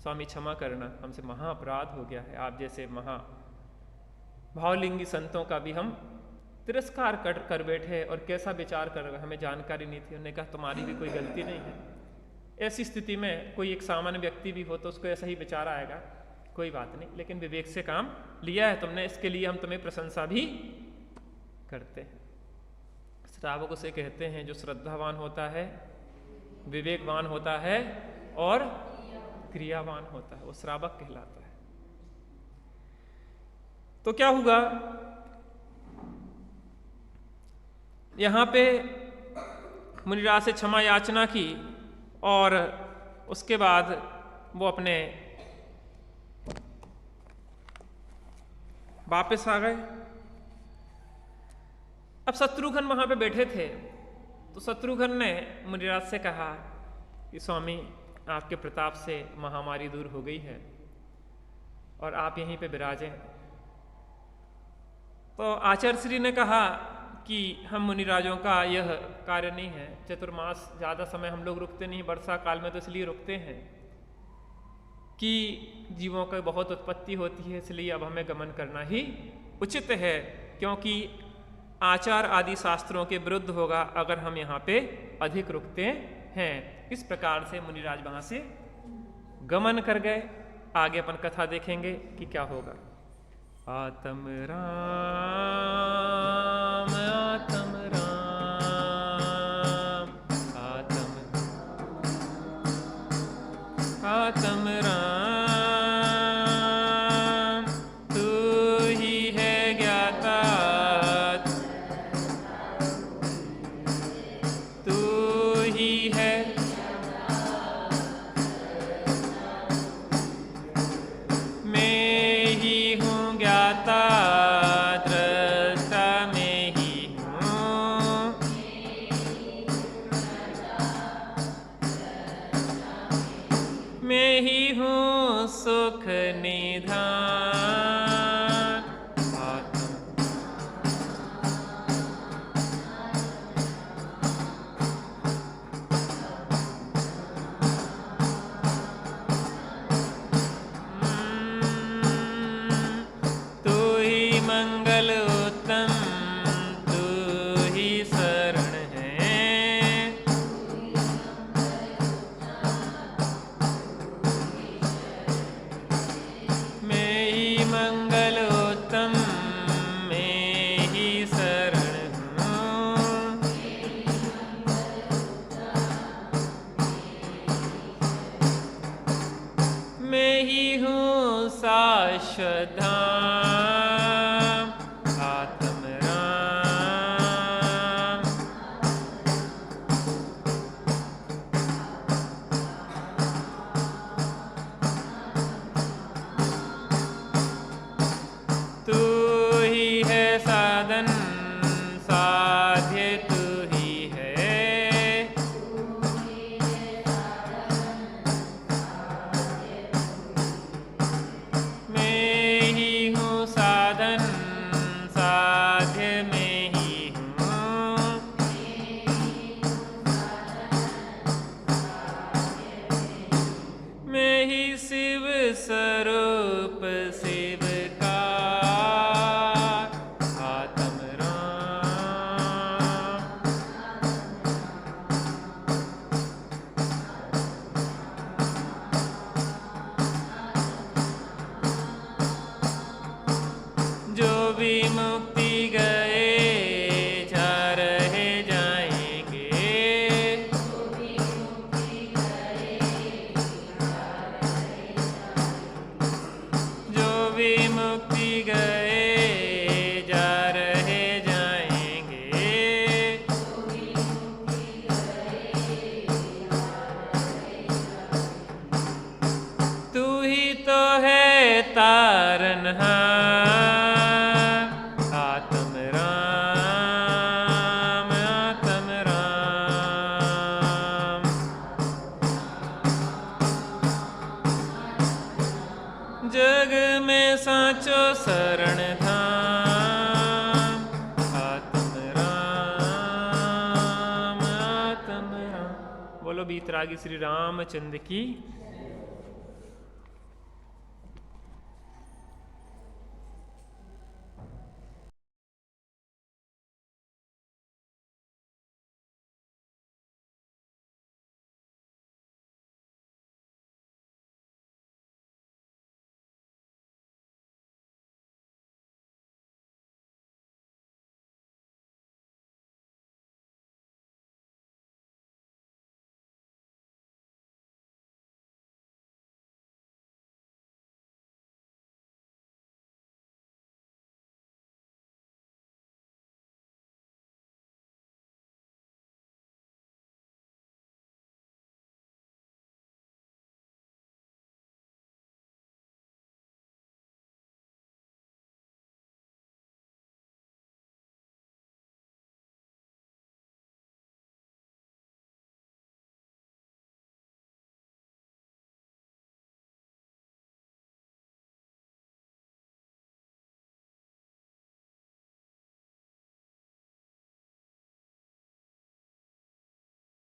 स्वामी क्षमा करना, हमसे महा अपराध हो गया है, आप जैसे महा भावलिंगी संतों का भी हम तिरस्कार कर बैठे, और कैसा विचार कर रहे, हमें जानकारी नहीं थी। उन्होंने कहा तुम्हारी भी कोई गलती नहीं है। ऐसी स्थिति में कोई एक सामान्य व्यक्ति भी हो तो उसको ऐसा ही विचार आएगा, कोई बात नहीं, लेकिन विवेक से काम लिया है तुमने, इसके लिए हम तुम्हें प्रशंसा भी करते हैं। श्रावक उसे कहते हैं जो श्रद्धावान होता है, विवेकवान होता है और क्रियावान होता है, वो श्रावक कहलाता है। तो क्या हुआ, यहां पे मुनिराज से क्षमा याचना की, और उसके बाद वो अपने वापस आ गए। अब शत्रुघ्न वहां पे बैठे थे, तो शत्रुघ्न ने मुनिराज से कहा कि स्वामी आपके प्रताप से महामारी दूर हो गई है, और आप यहीं पे विराजे हैं। तो आचार्य श्री ने कहा कि हम मुनिराजों का यह कार्य नहीं है, चतुर्मास ज़्यादा समय हम लोग रुकते नहीं, वर्षा काल में तो इसलिए रुकते हैं कि जीवों की बहुत उत्पत्ति होती है, इसलिए अब हमें गमन करना ही उचित है, क्योंकि आचार आदि शास्त्रों के विरुद्ध होगा अगर हम यहाँ पे अधिक रुकते हैं। इस प्रकार से मुनिराज वहाँ से गमन कर गए। आगे अपन कथा देखेंगे कि क्या होगा। आत्म राम आत्म राम आत्म राम, तू ही है ज्ञाता, तू ही है सुख निधान। तू ही मंगल उत्तम, तू ही शरण है, मंगल उत्तम में ही शरण हूँ। मैं ही हूँ शाश्वत धाम। आत्म राम तू ही है साधन साध्य, तू ही है, मैं ही हूँ साधन साध्य, मैं ही हूँ, मैं ही शिव स्वरूप शिव का। जो भी मुक्ति गए जा रहे जाएंगे, जो भी मुक्ति गए जा रहे जाएंगे, तू ही तो है तारनहार। जग में साचो शरण धाम। आत्म राम आत्म राम। बोलो बीतरागी श्री रामचंद्र की